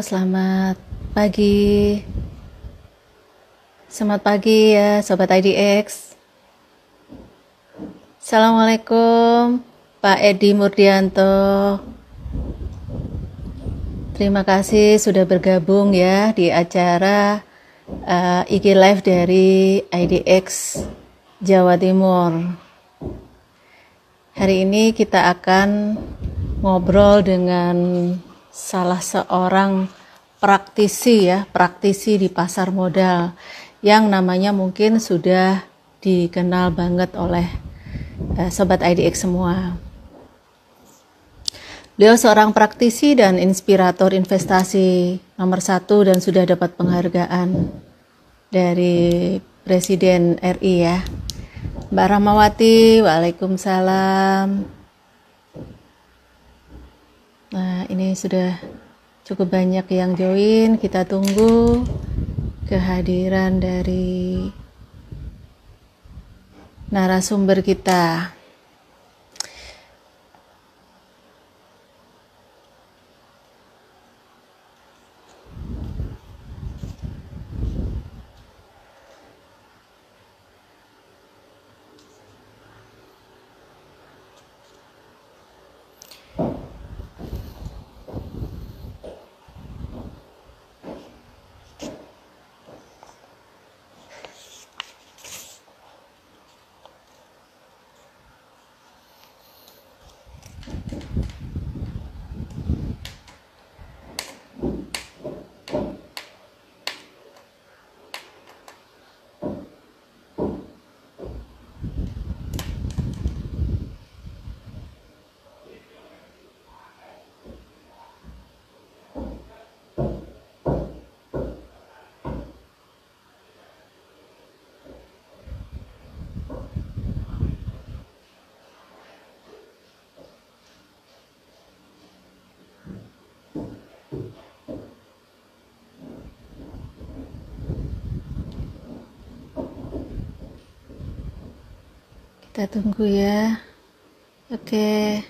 Selamat pagi. Selamat pagi ya, Sobat IDX. Assalamualaikum, Pak Edi Murdianto. Terima kasih sudah bergabung ya di acara IG Live dari IDX Jawa Timur. Hari ini kita akan ngobrol dengan salah seorang praktisi di pasar modal yang namanya mungkin sudah dikenal banget oleh Sobat IDX semua. Beliau seorang praktisi dan inspirator investasi nomor 1 dan sudah dapat penghargaan dari Presiden RI ya. Mbak Rahmawati, waalaikumsalam. Nah, ini sudah cukup banyak yang join. Kita tunggu kehadiran dari narasumber kita. Kita tunggu ya. Oke.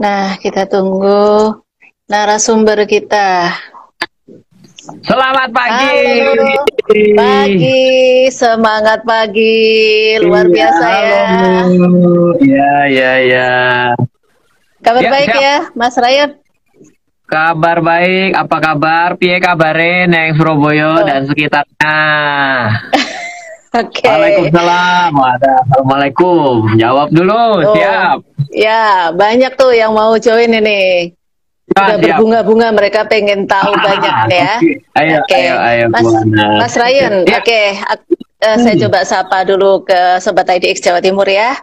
Nah, kita tunggu narasumber kita. Selamat pagi. Halo. Pagi, semangat pagi. Luar biasa ya. Ya. Kabar baik siap. Ya, Mas Ryan? Kabar baik, apa kabar? Piye kabare neng Surabaya dan sekitarnya? Oke. Waalaikumsalam. Assalamualaikum. Jawab dulu, siap. Ya, banyak tuh yang mau join ini. Udah berbunga-bunga, mereka pengen tahu banyak nih ya. Ayo, Mas Ryan, ya. Saya coba sapa dulu ke Sobat IDX Jawa Timur ya.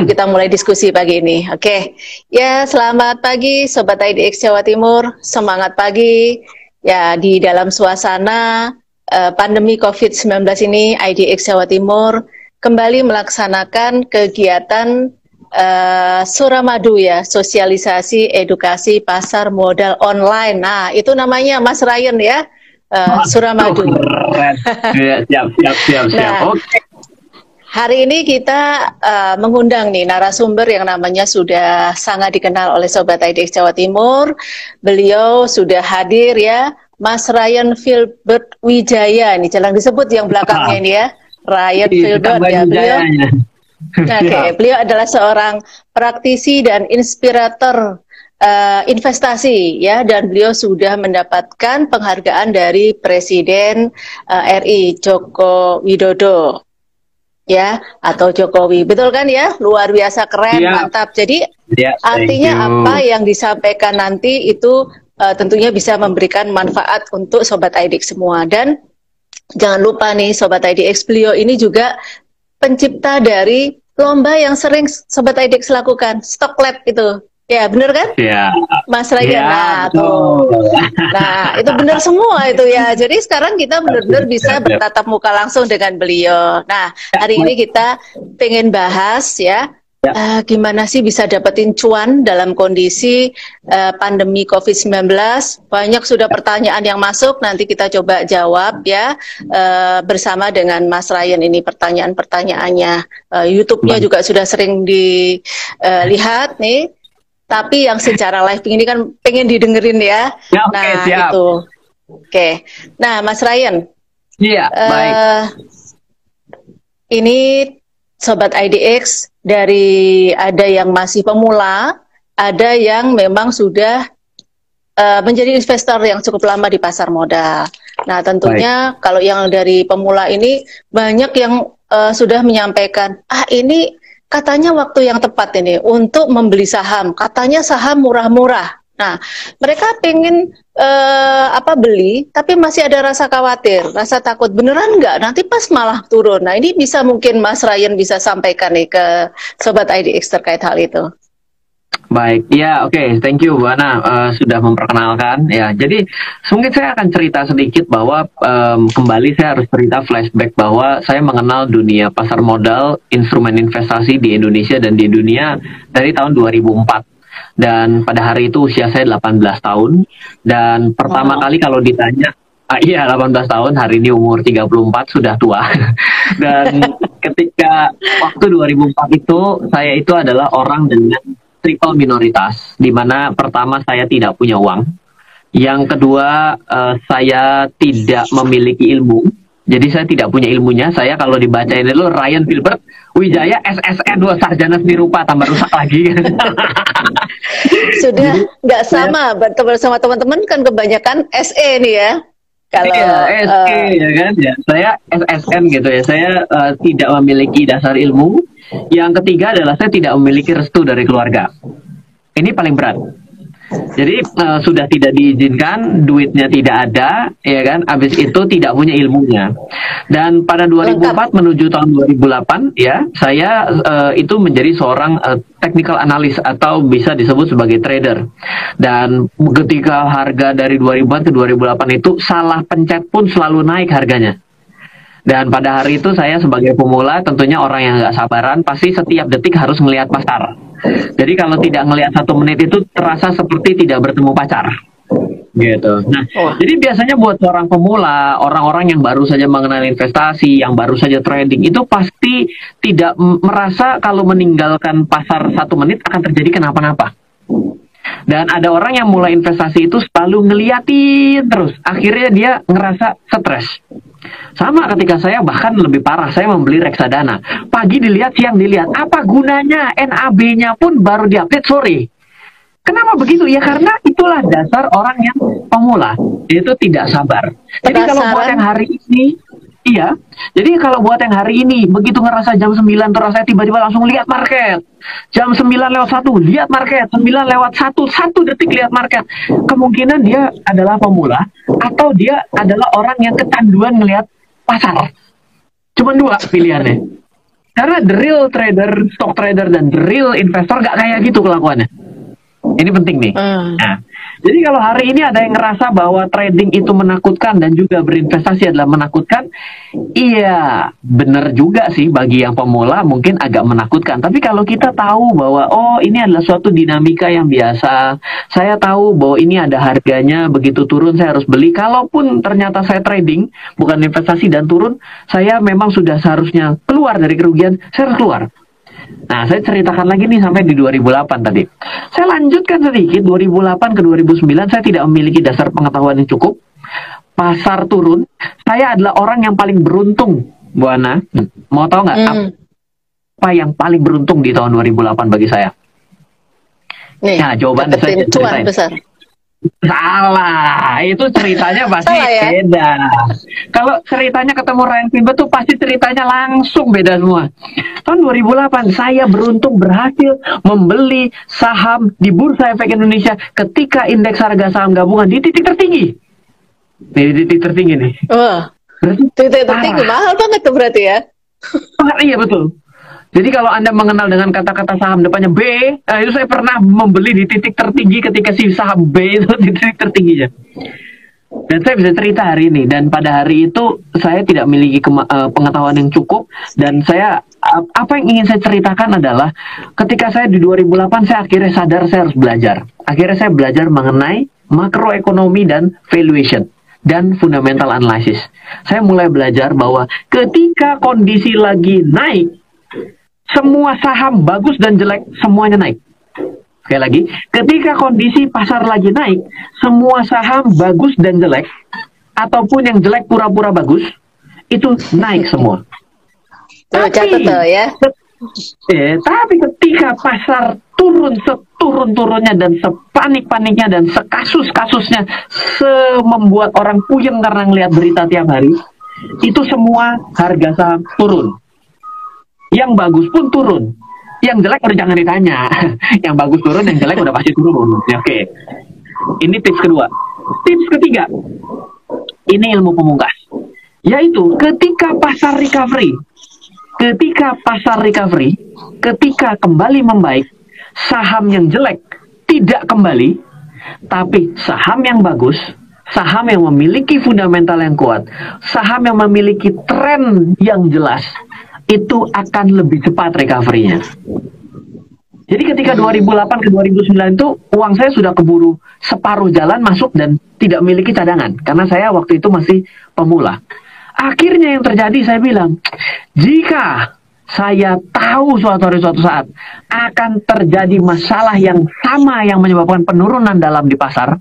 Kita mulai diskusi pagi ini. Oke. Ya, selamat pagi Sobat IDX Jawa Timur. Semangat pagi. Ya, di dalam suasana pandemi COVID-19 ini, IDX Jawa Timur kembali melaksanakan kegiatan Suramadu ya, sosialisasi edukasi pasar modal online. Nah, itu namanya Mas Ryan ya, Suramadu. Siap. Nah, Oke. Hari ini kita mengundang nih narasumber yang namanya sudah sangat dikenal oleh Sobat IDX Jawa Timur. Beliau sudah hadir ya, Mas Ryan Filbert Wijaya. Ini jarang disebut yang belakangnya ini ya, Ryan Filbert ya. Beliau adalah seorang praktisi dan inspirator investasi ya, dan beliau sudah mendapatkan penghargaan dari Presiden RI Joko Widodo. Ya, atau Jokowi, betul kan ya? Luar biasa keren, mantap. Jadi artinya apa yang disampaikan nanti itu tentunya bisa memberikan manfaat untuk Sobat IDX semua. Dan jangan lupa nih Sobat IDX, beliau ini juga pencipta dari lomba yang sering Sobat IDX lakukan, Stock Lab itu. Ya, bener kan? Ya. Mas Ryan, nah tuh. Nah, itu benar semua itu ya. Jadi sekarang kita benar-benar bisa bertatap muka langsung dengan beliau. Nah, hari ini kita pengen bahas ya, Ya. Gimana sih bisa dapetin cuan dalam kondisi pandemi COVID-19? Banyak sudah pertanyaan yang masuk, nanti kita coba jawab ya bersama dengan Mas Ryan ini pertanyaan-pertanyaannya. YouTube-nya juga sudah sering dilihat nih, tapi yang secara live ini kan pengen didengerin ya. Ya, oke, nah siap. itu. Oke. Nah, Mas Ryan. Iya, baik. Ini Sobat IDX, dari ada yang masih pemula, ada yang memang sudah menjadi investor yang cukup lama di pasar modal. Nah, tentunya kalau yang dari pemula ini banyak yang sudah menyampaikan, ini katanya waktu yang tepat ini untuk membeli saham. Katanya saham murah-murah. Nah, mereka pengen beli, tapi masih ada rasa khawatir, rasa takut. Beneran nggak? Nanti pas malah turun. Nah, ini bisa mungkin Mas Ryan bisa sampaikan nih ke Sobat IDX terkait hal itu. Baik, ya oke, thank you Bu Ana sudah memperkenalkan. Ya, jadi mungkin saya akan cerita sedikit bahwa kembali saya harus cerita flashback bahwa saya mengenal dunia pasar modal, instrumen investasi di Indonesia dan di dunia dari tahun 2004. Dan pada hari itu usia saya 18 tahun. Dan pertama kali kalau ditanya, iya 18 tahun, hari ini umur 34, sudah tua. Dan ketika waktu 2004 itu, saya itu adalah orang dengan triple minoritas, di mana pertama saya tidak punya uang, yang kedua saya tidak memiliki ilmu, jadi saya tidak punya ilmunya. Saya kalau dibacain dulu Ryan Filbert Wijaya SSN 2 sarjana seni rupa tambah rusak lagi. Sudah nggak sama bersama teman-teman kan kebanyakan SE nih ya. Kalau SE ya kan ya, saya SSN gitu ya. Saya tidak memiliki dasar ilmu. Yang ketiga adalah saya tidak memiliki restu dari keluarga. Ini paling berat. Jadi sudah tidak diizinkan, duitnya tidak ada, ya kan? Habis itu tidak punya ilmunya. Dan pada 2004 menuju tahun 2008, ya, saya itu menjadi seorang technical analyst atau bisa disebut sebagai trader. Dan ketika harga dari 2000 ke 2008 itu salah pencet pun selalu naik harganya. Dan pada hari itu saya sebagai pemula, tentunya orang yang nggak sabaran, pasti setiap detik harus melihat pasar. Jadi kalau tidak ngelihat 1 menit itu terasa seperti tidak bertemu pacar. Gitu. Nah, jadi biasanya buat seorang pemula, orang-orang yang baru saja mengenal investasi, yang baru saja trading, itu pasti tidak merasa kalau meninggalkan pasar 1 menit akan terjadi kenapa-napa. Dan ada orang yang mulai investasi itu selalu ngeliatin terus. Akhirnya dia ngerasa stres. Sama ketika saya, bahkan lebih parah, saya membeli reksadana. Pagi dilihat, siang dilihat. Apa gunanya? NAB-nya pun baru diupdate sore. Kenapa begitu? Ya karena itulah dasar orang yang pemula. Itu tidak sabar. Jadi kalau buat yang hari ini, iya. Jadi kalau buat yang hari ini, begitu ngerasa jam 9 terus saya tiba-tiba langsung lihat market. Jam 9:01 lihat market, 9:01 1 detik lihat market. Kemungkinan dia adalah pemula atau dia adalah orang yang kecanduan ngelihat pasar. Cuma 2 pilihannya. Karena the real trader, stock trader dan the real investor gak kayak gitu kelakuannya. Ini penting nih. Nah, jadi kalau hari ini ada yang ngerasa bahwa trading itu menakutkan dan juga berinvestasi adalah menakutkan, iya benar juga sih bagi yang pemula mungkin agak menakutkan. Tapi kalau kita tahu bahwa oh ini adalah suatu dinamika yang biasa, saya tahu bahwa ini ada harganya, begitu turun saya harus beli. Kalaupun ternyata saya trading bukan investasi dan turun, saya memang sudah seharusnya keluar dari kerugian, saya harus keluar. Nah, saya ceritakan lagi nih sampai di 2008 tadi. Saya lanjutkan sedikit, 2008 ke 2009 saya tidak memiliki dasar pengetahuan yang cukup. Pasar turun, saya adalah orang yang paling beruntung, Bu Ana. Mau tahu nggak apa yang paling beruntung di tahun 2008 bagi saya? Nih, nah, jawabannya saya ceritain. Besar. Salah, itu ceritanya pasti ya? beda. Kalau ceritanya ketemu Ryan Filbert tuh pasti ceritanya langsung beda semua. Tahun 2008 saya beruntung berhasil membeli saham di Bursa Efek Indonesia ketika indeks harga saham gabungan di titik tertinggi. Di titik tertinggi nih. Wah, titik tertinggi mahal banget tuh berarti ya? Iya betul. Jadi kalau Anda mengenal dengan kata-kata saham depannya B, itu saya pernah membeli di titik tertinggi ketika si saham B itu di titik tertingginya. Dan saya bisa cerita hari ini, dan pada hari itu saya tidak memiliki pengetahuan yang cukup, dan apa yang ingin saya ceritakan adalah ketika saya di 2008 saya akhirnya sadar saya harus belajar. Akhirnya saya belajar mengenai makroekonomi dan valuation dan fundamental analysis. Saya mulai belajar bahwa ketika kondisi lagi naik, semua saham bagus dan jelek semuanya naik. Sekali lagi, ketika kondisi pasar lagi naik, semua saham bagus dan jelek, ataupun yang jelek pura-pura bagus, itu naik semua. Tapi ketika pasar turun seturun-turunnya dan sepanik-paniknya dan sekasus-kasusnya, membuat orang puyeng karena ngelihat berita tiap hari, itu semua harga saham turun. Yang bagus pun turun. Yang jelek udah jangan ditanya. Yang bagus turun, yang jelek udah pasti turun. Oke. Ini tips kedua. Tips ketiga. Ini ilmu pemungkas. Yaitu ketika pasar recovery, ketika kembali membaik, saham yang jelek tidak kembali, tapi saham yang bagus, saham yang memiliki fundamental yang kuat, saham yang memiliki tren yang jelas, itu akan lebih cepat recovery-nya. Jadi ketika 2008 ke 2009 itu uang saya sudah keburu separuh jalan masuk dan tidak memiliki cadangan. Karena saya waktu itu masih pemula. Akhirnya yang terjadi saya bilang, jika saya tahu suatu hari suatu saat akan terjadi masalah yang sama yang menyebabkan penurunan dalam di pasar,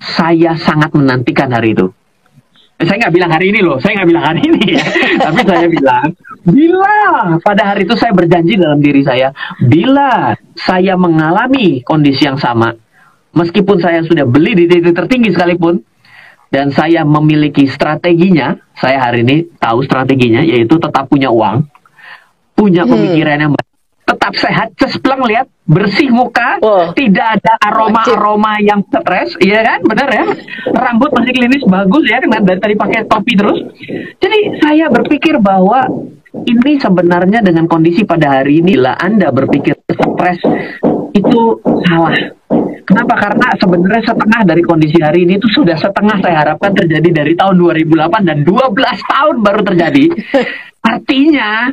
saya sangat menantikan hari itu. Saya nggak bilang hari ini loh, saya nggak bilang hari ini ya. Tapi saya bilang, bila pada hari itu saya berjanji dalam diri saya, bila saya mengalami kondisi yang sama, meskipun saya sudah beli di titik tertinggi sekalipun, dan saya memiliki strateginya, saya hari ini tahu strateginya, yaitu tetap punya uang, punya pemikiran yang baik, tetap sehat, cespleng, lihat, bersih muka, tidak ada aroma-aroma yang stres, iya kan, benar ya, rambut masih klinis bagus ya, kan dari tadi pakai topi terus. Jadi saya berpikir bahwa ini sebenarnya dengan kondisi pada hari ini, bila Anda berpikir stres, itu salah. Kenapa? Karena sebenarnya setengah dari kondisi hari ini itu sudah setengah saya harapkan terjadi dari tahun 2008 dan 12 tahun baru terjadi. Artinya,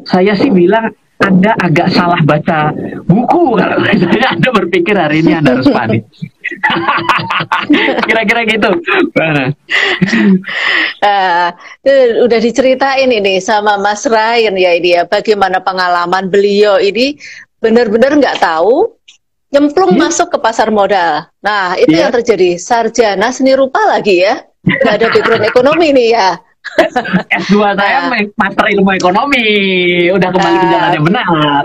saya sih bilang, Anda agak salah baca buku kalau saya Anda berpikir hari ini Anda harus panik. Kira-kira gitu. Udah diceritain ini sama Mas Ryan ya ini ya, bagaimana pengalaman beliau ini benar-benar nggak tahu, nyemplung masuk ke pasar modal. Nah itu yang terjadi, sarjana seni rupa lagi ya, nggak ada background ekonomi nih ya. S2 saya master ilmu ekonomi, udah kembali ke jalan yang benar.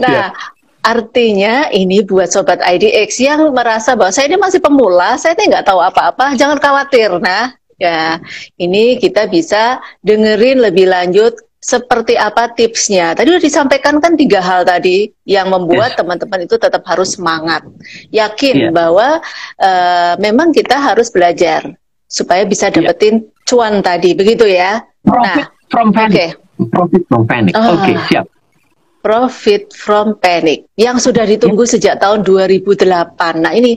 Nah, artinya ini buat Sobat IDX yang merasa bahwa saya ini masih pemula, saya ini nggak tahu apa-apa, jangan khawatir. Nah, ya ini kita bisa dengerin lebih lanjut seperti apa tipsnya. Tadi udah disampaikan kan 3 hal tadi yang membuat teman-teman itu tetap harus semangat, yakin bahwa memang kita harus belajar supaya bisa dapetin cuan tadi, begitu ya. Profit from panic. Profit from panic. Oke, siap. Profit from panic yang sudah ditunggu sejak tahun 2008. Nah ini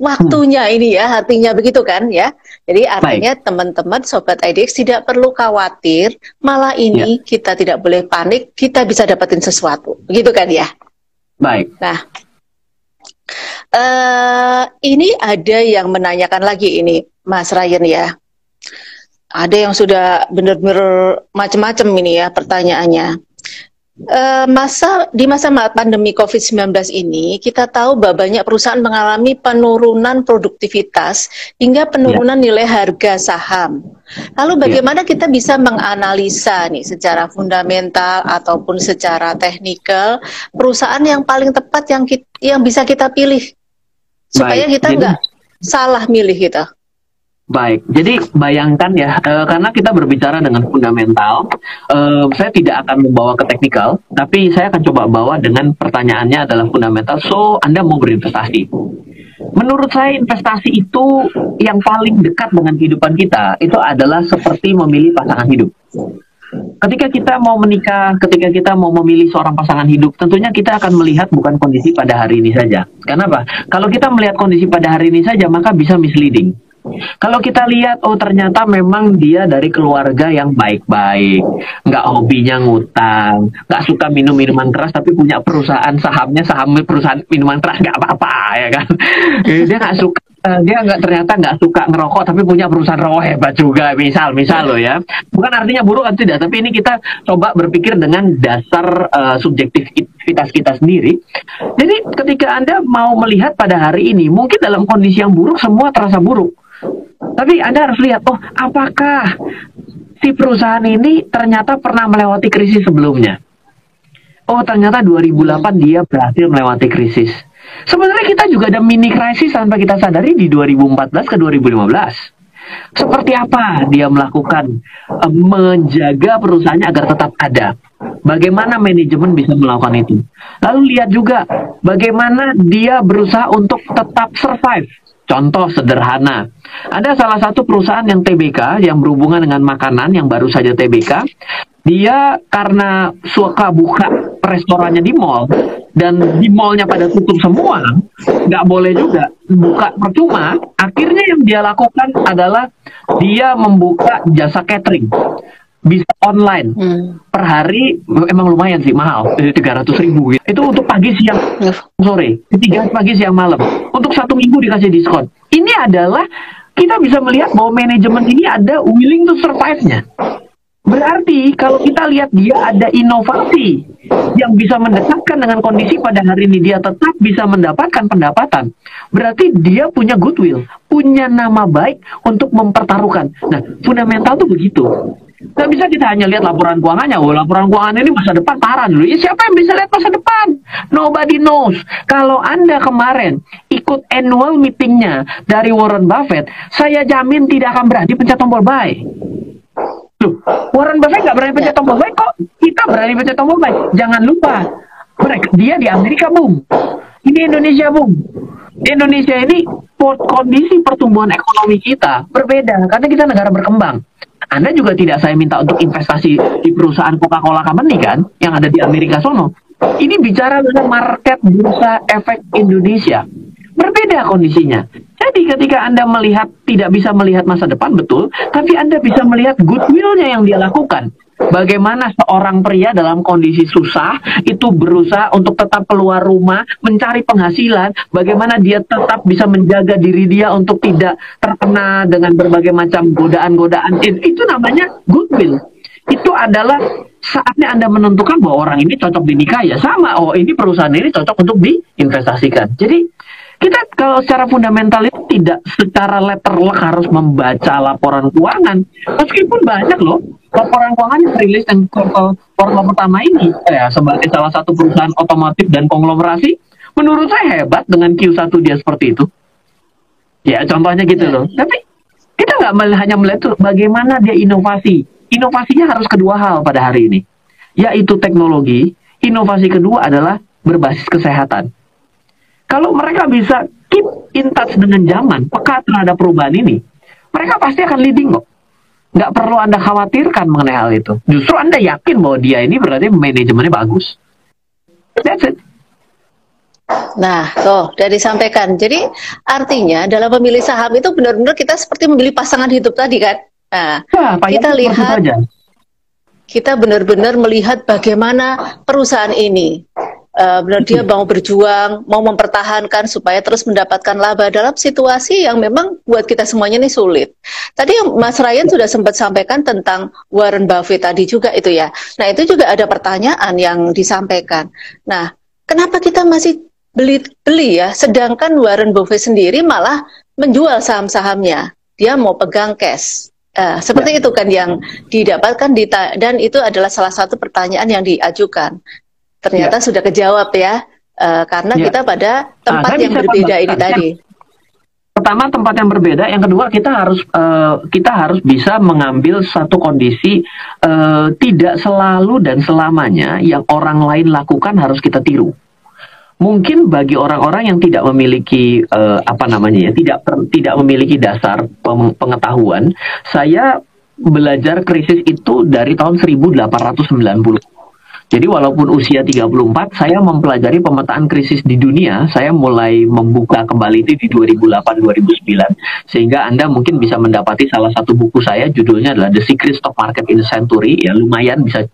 waktunya ini ya, artinya begitu kan ya. Jadi artinya teman-teman Sobat IDX tidak perlu khawatir, malah ini kita tidak boleh panik, kita bisa dapetin sesuatu, begitu kan ya. Baik. Nah, ini ada yang menanyakan lagi ini, Mas Ryan ya. Ada yang sudah benar-benar macam-macam ini ya pertanyaannya. Di masa pandemi COVID-19 ini, kita tahu bahwa banyak perusahaan mengalami penurunan produktivitas hingga penurunan nilai harga saham. Lalu bagaimana kita bisa menganalisa nih secara fundamental ataupun secara teknikal perusahaan yang paling tepat yang bisa kita pilih supaya kita nggak salah milih gitu. Baik, jadi bayangkan ya, karena kita berbicara dengan fundamental, saya tidak akan membawa ke teknikal, tapi saya akan coba bawa dengan pertanyaannya adalah fundamental, so Anda mau berinvestasi. Menurut saya investasi itu yang paling dekat dengan kehidupan kita, itu adalah seperti memilih pasangan hidup. ketika kita mau menikah, ketika kita mau memilih seorang pasangan hidup, tentunya kita akan melihat bukan kondisi pada hari ini saja. Kenapa? Kalau kita melihat kondisi pada hari ini saja, maka bisa misleading. Kalau kita lihat, oh ternyata memang dia dari keluarga yang baik-baik, nggak hobinya ngutang, nggak suka minum minuman keras, tapi punya perusahaan sahamnya saham perusahaan minuman keras, nggak apa-apa ya kan? Dia nggak suka, dia ternyata nggak suka ngerokok, tapi punya perusahaan rokok hebat juga, misal loh ya. Bukan artinya buruk atau tidak, tapi ini kita coba berpikir dengan dasar subjektivitas kita sendiri. Jadi ketika Anda mau melihat pada hari ini, mungkin dalam kondisi yang buruk semua terasa buruk. Tapi Anda harus lihat, oh apakah si perusahaan ini ternyata pernah melewati krisis sebelumnya? Oh ternyata 2008 dia berhasil melewati krisis. Sebenarnya kita juga ada mini krisis tanpa kita sadari di 2014 ke 2015. Seperti apa dia melakukan menjaga perusahaannya agar tetap ada? Bagaimana manajemen bisa melakukan itu? Lalu lihat juga bagaimana dia berusaha untuk tetap survive. Contoh sederhana, ada salah satu perusahaan yang TBK yang berhubungan dengan makanan yang baru saja TBK. Dia karena suka buka restorannya di mall dan di mallnya pada tutup semua, nggak boleh juga buka percuma. Akhirnya yang dia lakukan adalah dia membuka jasa catering. Bisa online per hari, emang lumayan sih, mahal, 300.000 gitu. Itu untuk pagi siang sore, ketiga pagi siang malam, untuk 1 minggu dikasih diskon. Ini adalah kita bisa melihat bahwa manajemen ini ada willing to survive-nya. Berarti kalau kita lihat dia ada inovasi yang bisa mendekatkan dengan kondisi pada hari ini, dia tetap bisa mendapatkan pendapatan. Berarti dia punya goodwill, punya nama baik untuk mempertaruhkan. Nah, fundamental tuh begitu. Nggak bisa kita hanya lihat laporan keuangannya. Oh, laporan keuangan ini masa depan parah dulu. Ya, siapa yang bisa lihat masa depan? Nobody knows. Kalau Anda kemarin ikut annual meetingnya dari Warren Buffett, saya jamin tidak akan berani pencet tombol buy. Loh, Warren Buffett nggak berani pencet tombol buy, kok kita berani pencet tombol buy? Jangan lupa, dia di Amerika boom. Ini Indonesia boom. Di Indonesia ini kondisi pertumbuhan ekonomi kita berbeda karena kita negara berkembang. Anda juga tidak saya minta untuk investasi di perusahaan Coca-Cola Company kan, yang ada di Amerika sono. Ini bicara tentang market bursa efek Indonesia. Berbeda kondisinya. Jadi ketika Anda melihat, tidak bisa melihat masa depan, betul, tapi Anda bisa melihat goodwill-nya yang dia lakukan. Bagaimana seorang pria dalam kondisi susah itu berusaha untuk tetap keluar rumah, mencari penghasilan, bagaimana dia tetap bisa menjaga diri dia untuk tidak terkena dengan berbagai macam godaan-godaan. Itu namanya goodwill. Itu adalah saatnya Anda menentukan bahwa orang ini cocok dinikahi, ya sama, oh ini perusahaan ini cocok untuk diinvestasikan. Jadi kita kalau secara fundamental itu tidak secara letterlock harus membaca laporan keuangan. Meskipun banyak loh laporan keuangan yang rilis yang kuartal pertama ini sebagai salah satu perusahaan otomotif dan konglomerasi, menurut saya hebat dengan Q1 dia seperti itu. Ya contohnya gitu loh. Tapi kita nggak hanya melihat tuh bagaimana dia inovasi. Inovasinya harus kedua hal pada hari ini, yaitu teknologi. Inovasi kedua adalah berbasis kesehatan. Kalau mereka bisa keep in touch dengan zaman, peka terhadap perubahan ini, mereka pasti akan leading kok. Nggak perlu Anda khawatirkan mengenai hal itu. Justru Anda yakin bahwa dia ini berarti manajemennya bagus. That's it. Nah, tuh, udah disampaikan. Jadi, artinya dalam memilih saham itu benar-benar kita seperti memilih pasangan hidup tadi kan? Nah, kita lihat, kita benar-benar melihat bagaimana perusahaan ini benar dia mau berjuang, mau mempertahankan supaya terus mendapatkan laba dalam situasi yang memang buat kita semuanya ini sulit. Tadi Mas Ryan sudah sempat sampaikan tentang Warren Buffett tadi juga itu ya. Nah itu juga ada pertanyaan yang disampaikan. Nah kenapa kita masih beli ya, sedangkan Warren Buffett sendiri malah menjual saham-sahamnya, dia mau pegang cash. Seperti itu kan yang didapatkan dan itu adalah salah satu pertanyaan yang diajukan. Ternyata sudah kejawab ya, karena kita pada tempat yang berbeda ini tadi. Pertama tempat yang berbeda, yang kedua kita harus bisa mengambil satu kondisi tidak selalu dan selamanya yang orang lain lakukan harus kita tiru. Mungkin bagi orang-orang yang tidak memiliki tidak memiliki dasar pengetahuan, saya belajar krisis itu dari tahun 1890. Jadi walaupun usia 34, saya mempelajari pemetaan krisis di dunia. Saya mulai membuka kembali itu di 2008-2009. Sehingga Anda mungkin bisa mendapati salah satu buku saya, judulnya adalah The Secret Stock Market in the Century. Ya lumayan bisa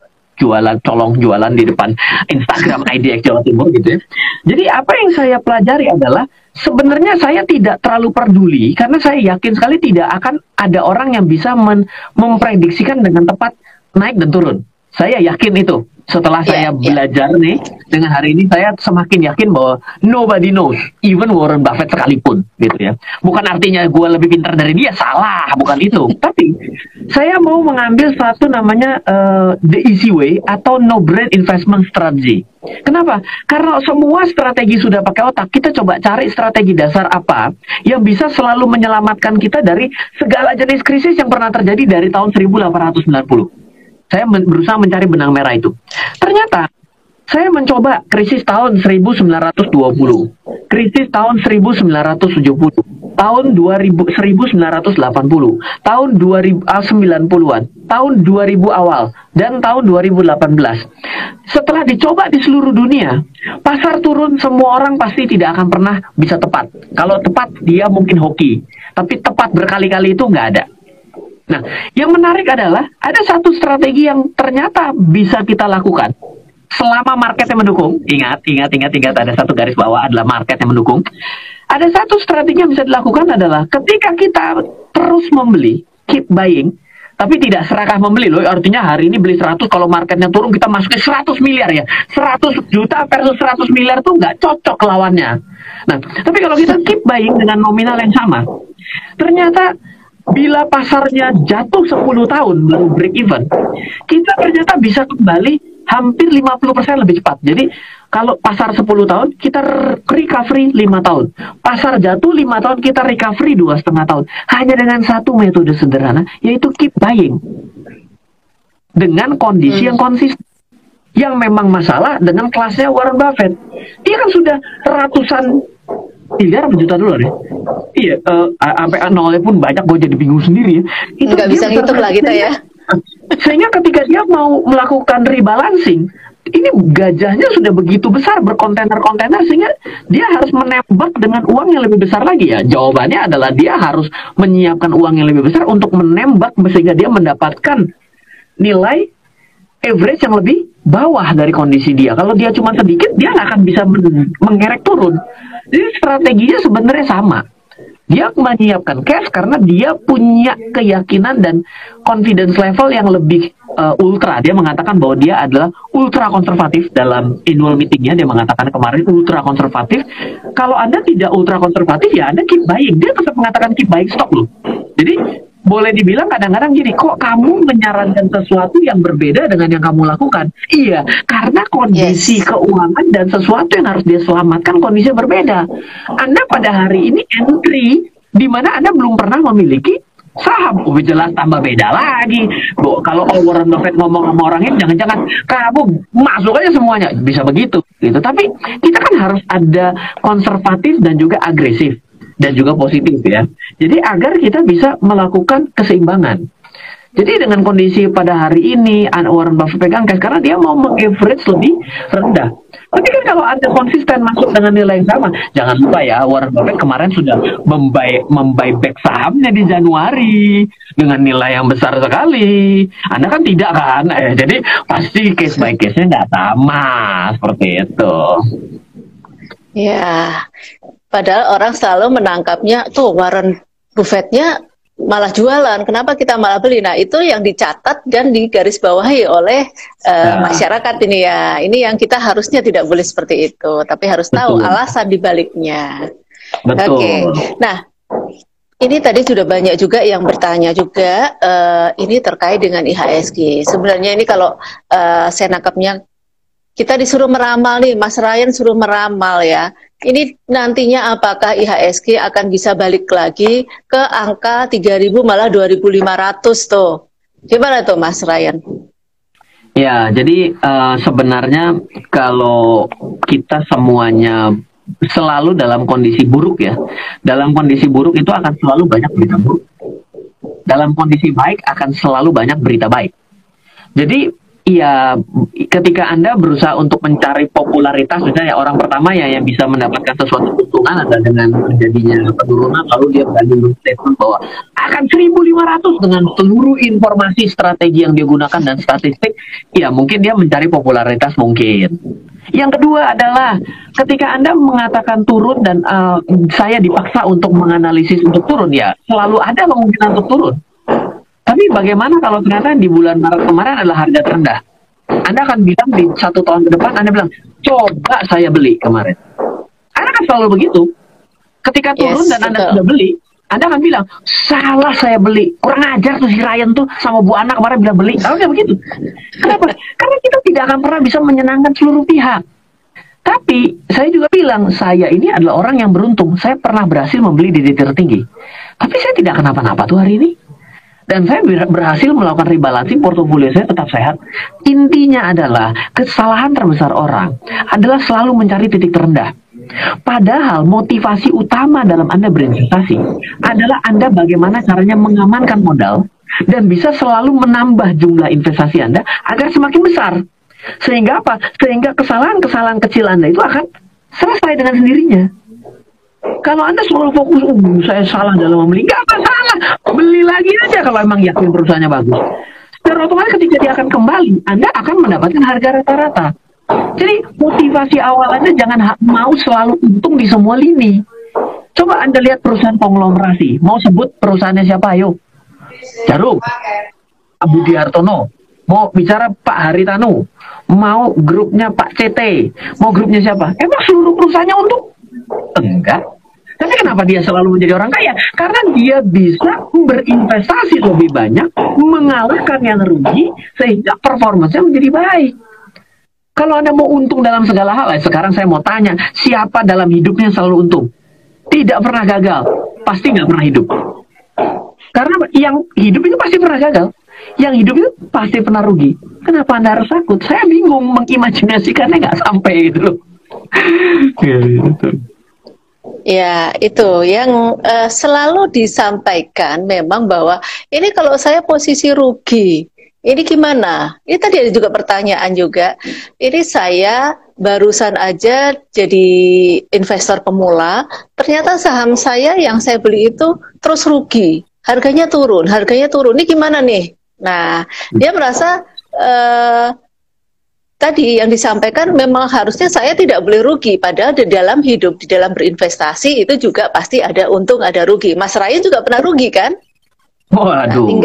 colong jualan di depan Instagram IDX Jawa Timur gitu ya. Jadi apa yang saya pelajari adalah sebenarnya saya tidak terlalu peduli karena saya yakin sekali tidak akan ada orang yang bisa memprediksikan dengan tepat naik dan turun. Saya yakin itu. Setelah saya belajar nih, dengan hari ini saya semakin yakin bahwa nobody knows, even Warren Buffett sekalipun, gitu ya. Bukan artinya gue lebih pintar dari dia, salah, bukan itu. Tapi saya mau mengambil satu namanya the easy way atau no brain investment strategy. Kenapa? Karena semua strategi sudah pakai otak. Kita coba cari strategi dasar apa yang bisa selalu menyelamatkan kita dari segala jenis krisis yang pernah terjadi dari tahun 1890. Saya berusaha mencari benang merah itu. Ternyata saya mencoba krisis tahun 1920, krisis tahun 1970, tahun 2000, 1980, tahun 90-an, tahun 2000 awal, dan tahun 2018. Setelah dicoba di seluruh dunia, pasar turun, semua orang pasti tidak akan pernah bisa tepat. Kalau tepat, dia mungkin hoki. Tapi tepat berkali-kali itu nggak ada. Nah, yang menarik adalah ada satu strategi yang ternyata bisa kita lakukan selama marketnya mendukung. Ingat, ada satu garis bawah adalah market yang mendukung. Ada satu strategi yang bisa dilakukan adalah ketika kita terus membeli, keep buying, tapi tidak serakah membeli loh. Artinya hari ini beli 100, kalau marketnya turun kita masukin 100 miliar ya. 100 juta versus 100 miliar tuh nggak cocok lawannya. Nah, tapi kalau kita keep buying dengan nominal yang sama, ternyata bila pasarnya jatuh 10 tahun baru break even, kita ternyata bisa kembali hampir 50% lebih cepat. Jadi kalau pasar 10 tahun, kita recovery 5 tahun. Pasar jatuh 5 tahun, kita recovery 2,5 tahun. Hanya dengan satu metode sederhana, yaitu keep buying. Dengan kondisi yang konsisten. Yang memang masalah dengan kelasnya Warren Buffett. Dia kan sudah ratusan miliar juta dolar ya. Iya, sampai nolnya pun banyak, gue jadi bingung sendiri ya. Itu nggak bisa ngitung lah kita ya. Sehingga ketika dia mau melakukan rebalancing, ini gajahnya sudah begitu besar berkontainer-kontainer sehingga dia harus menembak dengan uang yang lebih besar lagi ya. Jawabannya adalah dia harus menyiapkan uang yang lebih besar untuk menembak sehingga dia mendapatkan nilai average yang lebih bawah dari kondisi dia. Kalau dia cuma sedikit, dia nggak akan bisa mengerek turun. Jadi strateginya sebenarnya sama. Dia menyiapkan cash karena dia punya keyakinan dan confidence level yang lebih ultra. Dia mengatakan bahwa dia adalah ultra konservatif dalam annual meetingnya. Dia mengatakan kemarin ultra konservatif. Kalau Anda tidak ultra konservatif, ya Anda keep buying. Dia tetap mengatakan keep buying stock loh. Jadi boleh dibilang kadang-kadang gini, kok kamu menyarankan sesuatu yang berbeda dengan yang kamu lakukan? Iya, karena kondisi keuangan dan sesuatu yang harus dia selamatkan kondisinya berbeda. Anda pada hari ini entry, di mana Anda belum pernah memiliki saham. Jelas tambah beda lagi. Kalau Warren Buffett ngomong sama orang ini, jangan-jangan kamu masuk aja semuanya. Bisa begitu. Gitu. Tapi kita kan harus ada konservatif dan juga agresif. Dan juga positif ya. Jadi agar kita bisa melakukan keseimbangan. Jadi dengan kondisi pada hari ini Warren Buffett pegang cash karena dia mau meng-average lebih rendah. Tapi kan kalau Anda konsisten masuk dengan nilai yang sama, jangan lupa ya Warren Buffett kemarin sudah membuyback sahamnya di Januari dengan nilai yang besar sekali. Anda kan tidak kan? Jadi pasti case by case-nya nggak sama seperti itu. Ya. Padahal orang selalu menangkapnya tuh Warren Buffett-nya malah jualan. Kenapa kita malah beli? Nah itu yang dicatat dan digarisbawahi oleh masyarakat ini ya. Ini yang kita harusnya tidak boleh seperti itu, tapi harus tahu alasan dibaliknya. Oke. Nah ini tadi sudah banyak juga yang bertanya juga. Ini terkait dengan IHSG. Sebenarnya ini kalau saya nangkapnya kita disuruh meramal nih, Mas Ryan suruh meramal ya. Ini nantinya apakah IHSG akan bisa balik lagi ke angka 3.000 malah 2.500 tuh. Gimana tuh Mas Ryan? Ya, jadi sebenarnya kalau kita semuanya selalu dalam kondisi buruk ya. Dalam kondisi buruk itu akan selalu banyak berita buruk. dalam kondisi baik akan selalu banyak berita baik. Jadi ya ketika Anda berusaha untuk mencari popularitas, misalnya orang pertama ya yang bisa mendapatkan sesuatu keuntungan adalah dengan terjadinya penurunan, lalu dia berani statement bahwa akan 1.500 dengan seluruh informasi strategi yang dia gunakan dan statistik, ya mungkin dia mencari popularitas mungkin. Yang kedua adalah ketika Anda mengatakan turun dan saya dipaksa untuk menganalisis untuk turun, ya selalu ada kemungkinan untuk turun. Tapi bagaimana kalau ternyata di bulan Maret kemarin adalah harga terendah? Anda akan bilang di 1 tahun ke depan, Anda bilang, coba saya beli kemarin. Anda kan selalu begitu. Ketika turun dan Anda sudah beli, Anda akan bilang, salah saya beli. Kurang ajar tuh si Ryan tuh sama Bu Ana kemarin bilang beli. Harusnya begitu. Kenapa? Karena kita tidak akan pernah bisa menyenangkan seluruh pihak. Tapi saya juga bilang, saya ini adalah orang yang beruntung. Saya pernah berhasil membeli di titik tertinggi. Tapi saya tidak kenapa-napa tuh hari ini. Dan saya berhasil melakukan rebalancing, portofolio saya tetap sehat. Intinya adalah kesalahan terbesar orang adalah selalu mencari titik terendah. Padahal motivasi utama dalam Anda berinvestasi adalah Anda bagaimana caranya mengamankan modal dan bisa selalu menambah jumlah investasi Anda agar semakin besar. Sehingga apa? Sehingga kesalahan-kesalahan kecil Anda itu akan selesai dengan sendirinya. Kalau Anda selalu fokus, saya salah dalam membeli, nggak masalah, beli lagi aja kalau emang yakin perusahaannya bagus. Secara otomatis ketika dia akan kembali, Anda akan mendapatkan harga rata-rata. Jadi motivasi awal Anda jangan mau selalu untung di semua lini. Coba Anda lihat perusahaan konglomerasi, mau sebut perusahaannya siapa, ayo? Jarum, Budi Hartono, mau bicara Pak Haritanu, mau grupnya Pak CT, mau grupnya siapa? Emang seluruh perusahaannya untung? Enggak. Tapi kenapa dia selalu menjadi orang kaya? Karena dia bisa berinvestasi lebih banyak, mengalahkan yang rugi, sehingga performanya menjadi baik. Kalau Anda mau untung dalam segala hal, sekarang saya mau tanya, siapa dalam hidupnya selalu untung? Tidak pernah gagal, pasti nggak pernah hidup. Karena yang hidup itu pasti pernah gagal. Yang hidup itu pasti pernah rugi. Kenapa Anda harus takut? Saya bingung mengimajinasikannya nggak sampai gitu loh. Ya, itu yang selalu disampaikan memang bahwa ini kalau saya posisi rugi, ini gimana? Ini tadi ada juga pertanyaan juga. Ini saya barusan aja jadi investor pemula, ternyata saham saya yang saya beli itu terus rugi, harganya turun. Ini gimana nih? Nah, dia merasa tadi yang disampaikan memang harusnya saya tidak boleh rugi, padahal di dalam hidup, di dalam berinvestasi itu juga pasti ada untung, ada rugi. Mas Ryan juga pernah rugi kan? Waduh,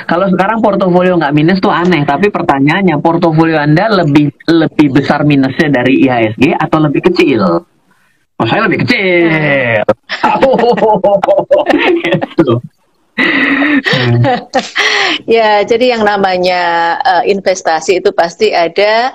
kalau sekarang portofolio nggak minus tuh aneh. Tapi pertanyaannya, portofolio Anda lebih besar minusnya dari IHSG atau lebih kecil? Oh, saya lebih kecil. Gitu. Ya, jadi yang namanya investasi itu pasti ada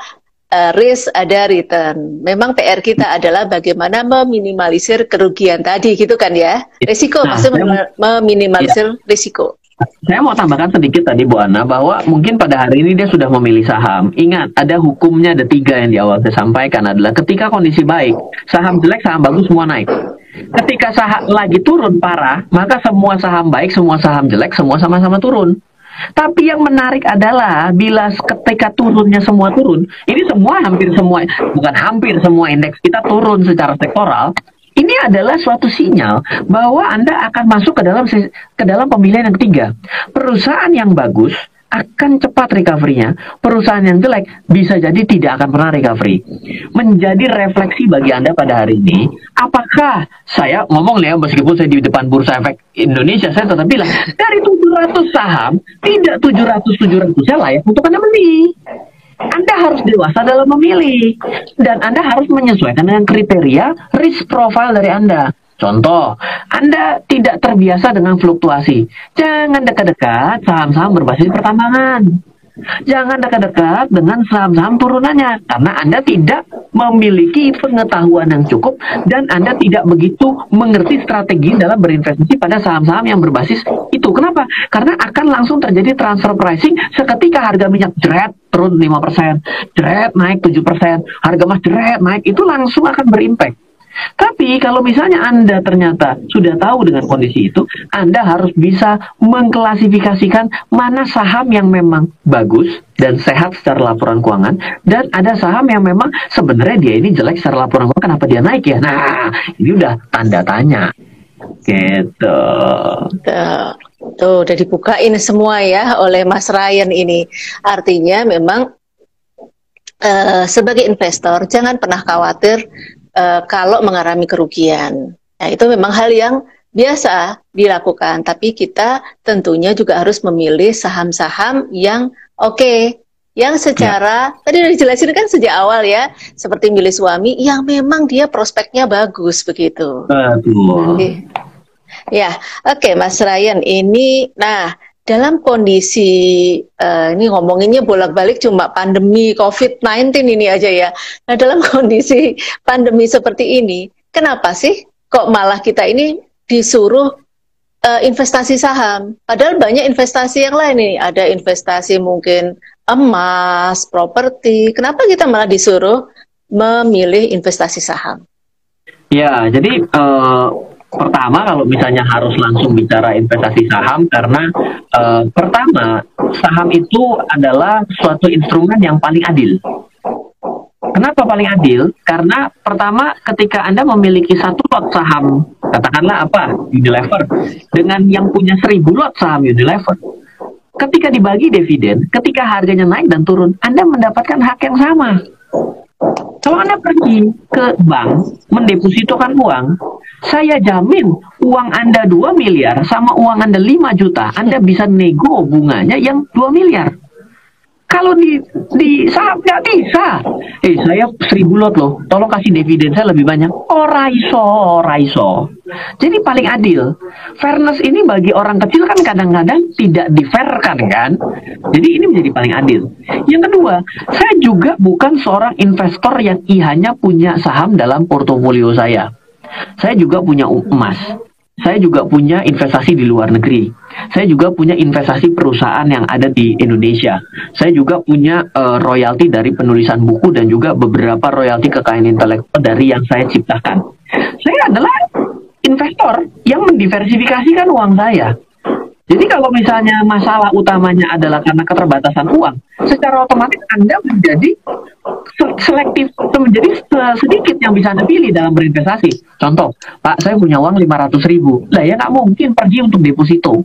risk, ada return. Memang PR kita adalah bagaimana meminimalisir kerugian tadi, gitu kan ya? Risiko, maksudnya meminimalisir risiko. Saya mau tambahkan sedikit tadi Bu Ana, bahwa mungkin pada hari ini dia sudah memilih saham. Ingat, ada hukumnya, ada 3 yang di awal saya sampaikan adalah ketika kondisi baik, saham jelek, saham bagus semua naik. Ketika saham lagi turun parah, maka semua saham baik, semua saham jelek, semua sama-sama turun. Tapi yang menarik adalah bila ketika turunnya semua turun, ini hampir semua, bukan hampir semua indeks kita turun secara sektoral. Ini adalah suatu sinyal bahwa Anda akan masuk ke dalam pemilihan yang ketiga. Perusahaan yang bagus akan cepat recovery-nya. Perusahaan yang jelek bisa jadi tidak akan pernah recovery. Menjadi refleksi bagi Anda pada hari ini, apakah saya ngomong ya, meskipun saya di depan Bursa Efek Indonesia, saya tetap bilang, dari 700 saham, tidak 700-700 layak untuk Anda beli. Anda harus dewasa dalam memilih. Dan Anda harus menyesuaikan dengan kriteria risk profile dari Anda. Contoh, Anda tidak terbiasa dengan fluktuasi. Jangan dekat-dekat saham-saham berbasis pertambangan. Jangan dekat-dekat dengan saham-saham turunannya. Karena Anda tidak memiliki pengetahuan yang cukup dan Anda tidak begitu mengerti strategi dalam berinvestasi pada saham-saham yang berbasis itu. Kenapa? Karena akan langsung terjadi transfer pricing seketika harga minyak jeret turun 5%, jeret naik 7%, harga emas jeret naik, itu langsung akan berimpact. Tapi kalau misalnya Anda ternyata sudah tahu dengan kondisi itu, Anda harus bisa mengklasifikasikan mana saham yang memang bagus dan sehat secara laporan keuangan, dan ada saham yang memang sebenarnya dia ini jelek secara laporan keuangan, kenapa dia naik ya? Nah, ini udah tanda tanya. Gitu. Tuh, udah dibukain semua ya oleh Mas Ryan ini. Artinya memang sebagai investor jangan pernah khawatir kalau mengalami kerugian. Nah, itu memang hal yang biasa dilakukan, tapi kita tentunya juga harus memilih saham-saham yang oke, yang secara tadi udah dijelasin kan sejak awal ya, seperti milih suami yang memang dia prospeknya bagus begitu. Ya, oke, Mas Ryan ini, nah dalam kondisi ini ngomonginnya bolak-balik cuma pandemi COVID-19 ini aja ya. Nah, dalam kondisi pandemi seperti ini, kenapa sih kok malah kita ini disuruh investasi saham? Padahal banyak investasi yang lain nih. Ada investasi mungkin emas, properti. Kenapa kita malah disuruh memilih investasi saham? Ya, jadi pertama kalau misalnya harus langsung bicara investasi saham, karena pertama saham itu adalah suatu instrumen yang paling adil. Kenapa paling adil? Karena pertama ketika Anda memiliki satu lot saham, katakanlah apa, Unilever, dengan yang punya 1000 lot saham Unilever, ketika dibagi dividen, ketika harganya naik dan turun, Anda mendapatkan hak yang sama. Kalau Anda pergi ke bank mendepositokan uang, saya jamin uang Anda 2 miliar sama uang Anda 5 juta, Anda bisa nego bunganya yang 2 miliar. Kalau di saham nggak bisa. Saya 1000 lot loh, tolong kasih dividen saya lebih banyak. Raiso. Jadi paling adil. Fairness ini bagi orang kecil kan kadang-kadang tidak di-fairkan kan. Jadi ini menjadi paling adil. Yang kedua, saya juga bukan seorang investor yang hanya punya saham dalam portofolio saya. Saya juga punya emas. Saya juga punya investasi di luar negeri. Saya juga punya investasi perusahaan yang ada di Indonesia. Saya juga punya royalti dari penulisan buku dan juga beberapa royalti kekayaan intelektual dari yang saya ciptakan. Saya adalah investor yang mendiversifikasikan uang saya. Jadi kalau misalnya masalah utamanya adalah karena keterbatasan uang, secara otomatis Anda menjadi selektif, menjadi sedikit yang bisa Anda pilih dalam berinvestasi. Contoh, Pak, saya punya uang 500.000. Lah ya nggak mungkin pergi untuk deposito.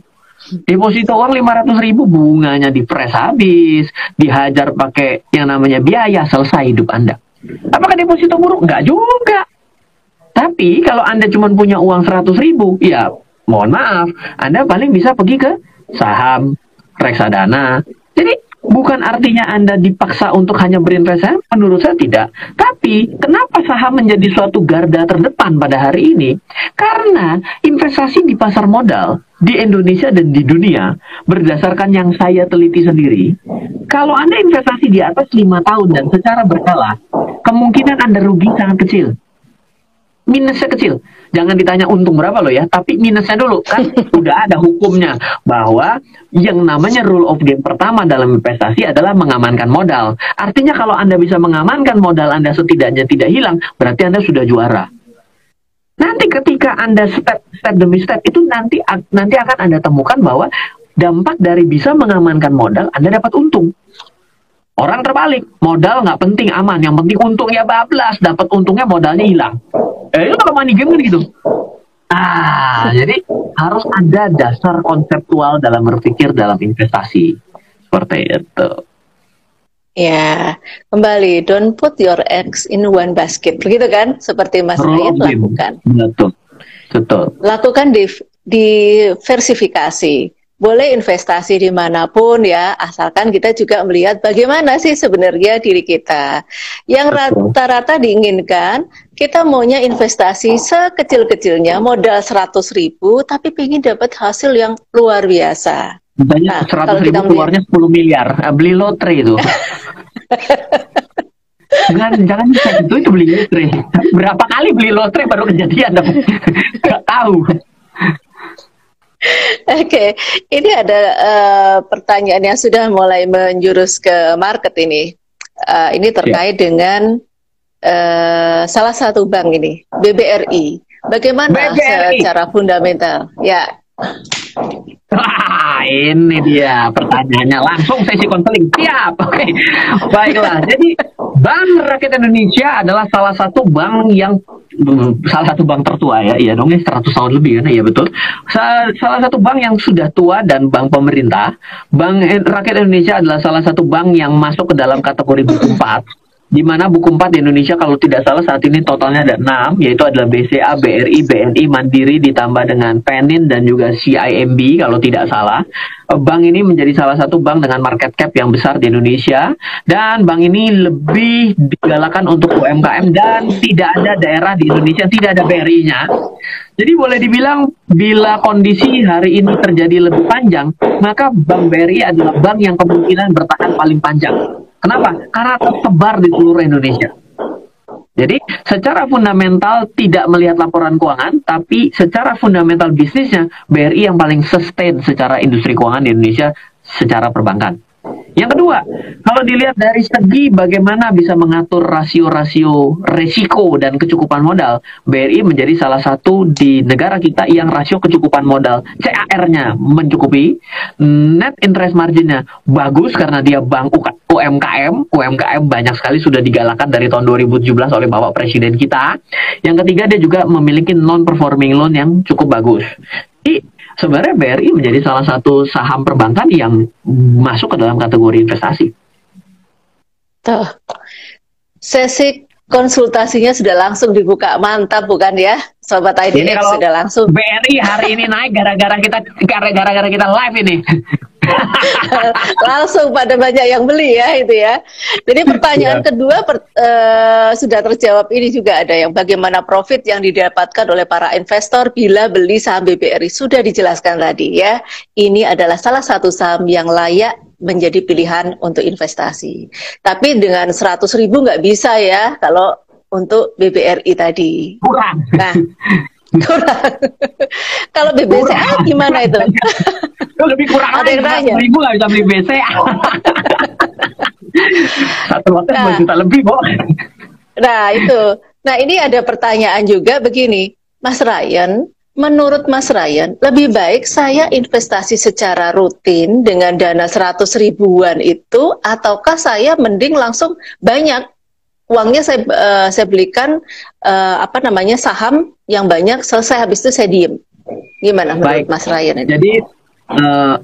Deposito uang 500.000, bunganya dipres habis, dihajar pakai yang namanya biaya, selesai hidup Anda. Apakah deposito buruk? Nggak juga. Tapi kalau Anda cuma punya uang 100.000, ya mohon maaf, Anda paling bisa pergi ke saham, reksadana. Jadi bukan artinya Anda dipaksa untuk hanya berinvestasi, menurut saya tidak. Tapi kenapa saham menjadi suatu garda terdepan pada hari ini? Karena investasi di pasar modal di Indonesia dan di dunia, berdasarkan yang saya teliti sendiri, kalau Anda investasi di atas 5 tahun dan secara berkala, kemungkinan Anda rugi sangat kecil. Minusnya kecil. Jangan ditanya untung berapa loh ya, tapi minusnya dulu. Kan udah ada hukumnya bahwa yang namanya rule of game pertama dalam investasi adalah mengamankan modal. Artinya kalau Anda bisa mengamankan modal Anda setidaknya tidak hilang, berarti Anda sudah juara. Nanti ketika Anda step demi step itu nanti akan Anda temukan bahwa dampak dari bisa mengamankan modal, Anda dapat untung. Orang terbalik, modal nggak penting, aman, yang penting untung ya bablas, dapat untungnya modalnya hilang. Itu kalau money game kan gitu. Jadi harus ada dasar konseptual dalam berpikir dalam investasi. Seperti itu. Ya, kembali, don't put your eggs in one basket, begitu kan? Seperti Mas Ryan lakukan. Betul. Lakukan diversifikasi. Boleh investasi dimanapun ya, asalkan kita juga melihat bagaimana sih sebenarnya diri kita. Yang rata-rata diinginkan, kita maunya investasi sekecil-kecilnya, modal 100.000, tapi ingin dapat hasil yang luar biasa. Misalnya 100.000 keluarnya 10 miliar, beli lotre itu. Jangan itu beli lotre. Berapa kali beli lotre baru kejadian, nggak tahu. Oke, ini ada pertanyaan yang sudah mulai menjurus ke market ini. Ini terkait dengan salah satu bank ini, BBRI. Bagaimana BBRI. secara fundamental? Ya. Ini dia pertanyaannya, langsung sesi konseling. Siap. Oke. Baiklah. Jadi Bank Rakyat Indonesia adalah salah satu bank tertua ya. Iya dong, 100 tahun lebih kan. Iya betul. Salah satu bank yang sudah tua dan bank pemerintah. Bank Rakyat Indonesia adalah salah satu bank yang masuk ke dalam kategori buku 4. Di mana buku 4 di Indonesia kalau tidak salah saat ini totalnya ada 6, yaitu adalah BCA, BRI, BNI, Mandiri ditambah dengan Penin dan juga CIMB kalau tidak salah. Bank ini menjadi salah satu bank dengan market cap yang besar di Indonesia, dan bank ini lebih digalakan untuk UMKM dan tidak ada daerah di Indonesia tidak ada BRI-nya. Jadi boleh dibilang bila kondisi hari ini terjadi lebih panjang, maka Bank BRI adalah bank yang kemungkinan bertahan paling panjang. Kenapa? Karena tersebar di seluruh Indonesia. Jadi secara fundamental tidak melihat laporan keuangan, tapi secara fundamental bisnisnya BRI yang paling sustain secara industri keuangan di Indonesia secara perbankan. Yang kedua, kalau dilihat dari segi bagaimana bisa mengatur rasio-rasio resiko dan kecukupan modal, BRI menjadi salah satu di negara kita yang rasio kecukupan modal CAR-nya mencukupi, net interest margin-nya bagus karena dia bank UMKM banyak sekali sudah digalakan dari tahun 2017 oleh Bapak Presiden kita. Yang ketiga, dia juga memiliki non-performing loan yang cukup bagus. Jadi sebenarnya BRI menjadi salah satu saham perbankan yang masuk ke dalam kategori investasi. Tuh. Sesi konsultasinya sudah langsung dibuka, mantap bukan ya, Sobat IDX sudah langsung. BRI hari ini naik gara-gara kita live ini. Langsung pada banyak yang beli ya itu ya. Jadi pertanyaan kedua sudah terjawab, ini juga ada yang bagaimana profit yang didapatkan oleh para investor bila beli saham BBRI, sudah dijelaskan tadi ya. Ini adalah salah satu saham yang layak menjadi pilihan untuk investasi. Tapi dengan 100.000 nggak bisa ya kalau untuk BBRI tadi. Kurang. Nah, kurang. Kalau BBCA gimana itu? Lebih kurang ada yang nanya. 100.000 nggak bisa beli BCA. Satu waktu 2 juta lebih, Bo. Nah, itu. Nah, ini ada pertanyaan juga begini. Mas Ryan, menurut Mas Ryan, lebih baik saya investasi secara rutin dengan dana 100 ribuan itu, ataukah saya mending langsung banyak uangnya saya belikan saham yang banyak, selesai habis itu saya diem. Gimana menurut Mas Ryan? Jadi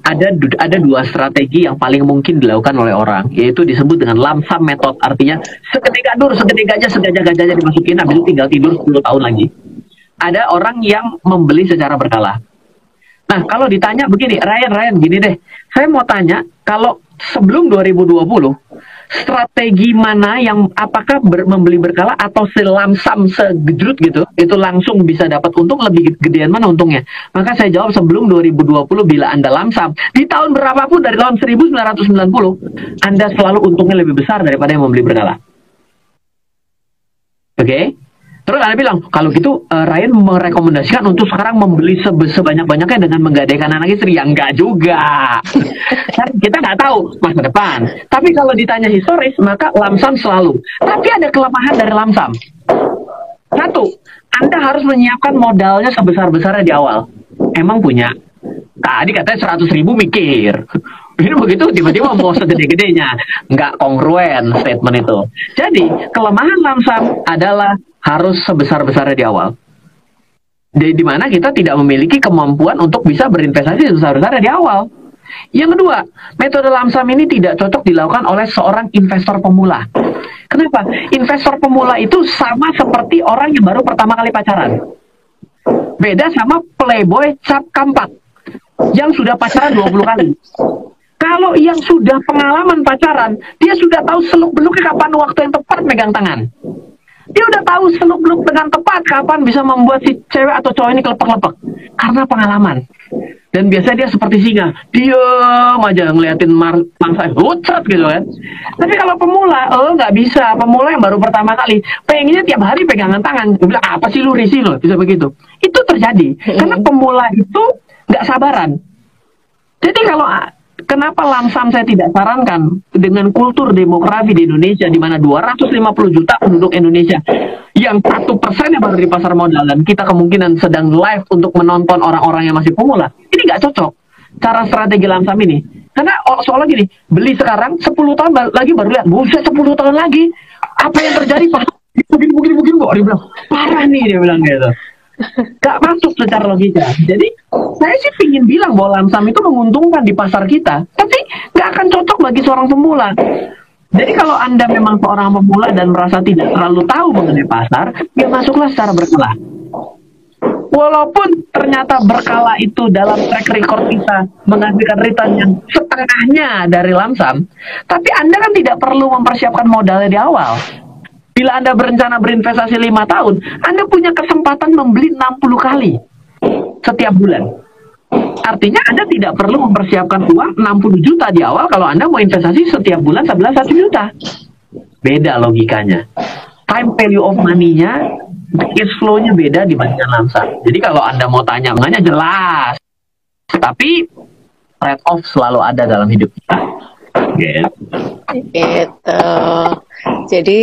ada dua strategi yang paling mungkin dilakukan oleh orang, yaitu disebut dengan lump sum method. Artinya seketika aja segajah-gajahnya dimasukin, habis itu tinggal tidur 10 tahun lagi. Ada orang yang membeli secara berkala. Nah, kalau ditanya begini, Ryan gini deh, saya mau tanya, kalau sebelum 2020 strategi mana yang apakah membeli berkala atau selamsam segedrut gitu, itu langsung bisa dapat untung, lebih gedean mana untungnya? Maka saya jawab sebelum 2020, bila Anda lamsam di tahun berapapun dari tahun 1990, Anda selalu untungnya lebih besar daripada yang membeli berkala. Oke? Terus Anda bilang, kalau gitu Ryan merekomendasikan untuk sekarang membeli sebanyak-banyaknya dengan menggadaikan anak istri. Ya enggak juga. Kita nggak tahu masa depan. Tapi kalau ditanya historis, maka lamsam selalu. Tapi ada kelemahan dari lamsam. Satu, Anda harus menyiapkan modalnya sebesar-besarnya di awal. Emang punya? Tadi katanya 100.000 mikir. Ini begitu tiba-tiba mau segede-gedenya. Nggak kongruen statement itu. Jadi, kelemahan lamsam adalah harus sebesar-besarnya di awal. Di mana kita tidak memiliki kemampuan untuk bisa berinvestasi sebesar-besarnya di awal. Yang kedua, metode lamsam ini tidak cocok dilakukan oleh seorang investor pemula. Kenapa? Investor pemula itu sama seperti orang yang baru pertama kali pacaran. Beda sama playboy cap kampak yang sudah pacaran 20 kali. Kalau yang sudah pengalaman pacaran, dia sudah tahu seluk-beluknya kapan waktu yang tepat megang tangan. Dia udah tahu seluk-beluk dengan tepat kapan bisa membuat si cewek atau cowok ini kelepek-lepek. Karena pengalaman. Dan biasanya dia seperti singa. Diam aja ngeliatin mangsa. Lucet gitu kan. Tapi kalau pemula, nggak bisa. Pemula yang baru pertama kali, pengennya tiap hari pegangan tangan. Dia bilang, apa sih lu risih lo? Bisa begitu. Itu terjadi. Karena pemula itu nggak sabaran. Jadi kalau Kenapa lamsam saya tidak sarankan dengan kultur demografi di Indonesia di mana 250 juta penduduk Indonesia yang 1% baru di pasar modal dan kita kemungkinan sedang live untuk menonton orang-orang yang masih pemula. Ini nggak cocok cara strategi lamsam ini. Karena soalnya gini, beli sekarang 10 tahun lagi baru lihat, buset 10 tahun lagi apa yang terjadi Pak? Mungkin kok dia bilang parah nih, dia bilang gitu. Gak masuk secara logika. Jadi saya sih ingin bilang bahwa lamsam itu menguntungkan di pasar kita, tapi gak akan cocok bagi seorang pemula. Jadi kalau Anda memang seorang pemula dan merasa tidak terlalu tahu mengenai pasar, ya masuklah secara berkala. Walaupun ternyata berkala itu dalam track record kita menghasilkan return yang setengahnya dari lamsam, tapi Anda kan tidak perlu mempersiapkan modalnya di awal. Bila Anda berencana berinvestasi 5 tahun, Anda punya kesempatan membeli 60 kali setiap bulan. Artinya Anda tidak perlu mempersiapkan uang 60 juta di awal kalau Anda mau investasi setiap bulan 11 1 juta. Beda logikanya. Time value of money-nya, cash flow-nya beda dibandingkan lamsam. Jadi kalau Anda mau tanya, makanya jelas. Tapi trade off selalu ada dalam hidup kita. Gitu. Jadi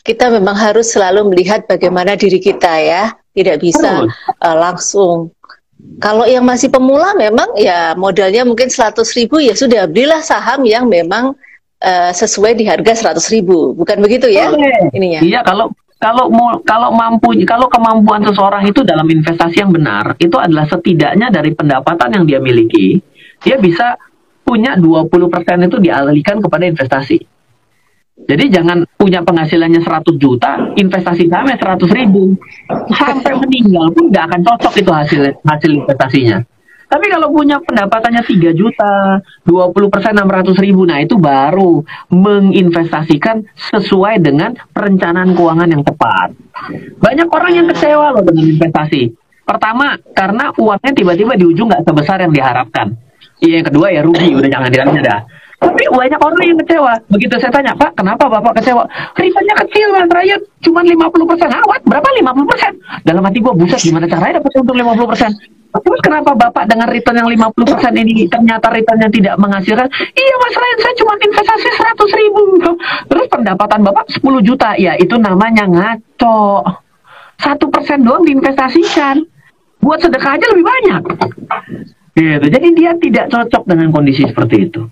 kita memang harus selalu melihat bagaimana diri kita ya, tidak bisa langsung. Kalau yang masih pemula memang ya modalnya mungkin 100.000 ya sudah belilah saham yang memang sesuai di harga 100.000, bukan begitu ya? Ininya. Iya, kalau kemampuan seseorang itu dalam investasi yang benar, itu adalah setidaknya dari pendapatan yang dia miliki, dia bisa punya 20% itu dialihkan kepada investasi. Jadi jangan punya penghasilannya 100 juta, investasi sahamnya 100.000. Sampai meninggal pun nggak akan cocok itu hasil investasinya. Tapi kalau punya pendapatannya 3 juta, 20% 600.000, nah itu baru menginvestasikan sesuai dengan perencanaan keuangan yang tepat. Banyak orang yang kecewa loh dengan investasi. Pertama, karena uangnya tiba-tiba di ujung nggak sebesar yang diharapkan. Yang kedua ya rugi, udah jangan ditanya dah. Tapi banyak orang yang kecewa. Begitu saya tanya, Pak, kenapa Bapak kecewa? Returnnya kecil, Mas Ryan. Cuma 50%. Awat, berapa 50%? Dalam hati gue, buset, gimana caranya dapat untung 50%? Terus kenapa Bapak dengan return yang 50% ini ternyata returnnya tidak menghasilkan? Iya, Mas Ryan, saya cuma investasi 100.000. Terus pendapatan Bapak 10 juta. Ya, itu namanya ngaco. 1% doang diinvestasikan. Buat sedekah aja lebih banyak. Gitu. Jadi dia tidak cocok dengan kondisi seperti itu.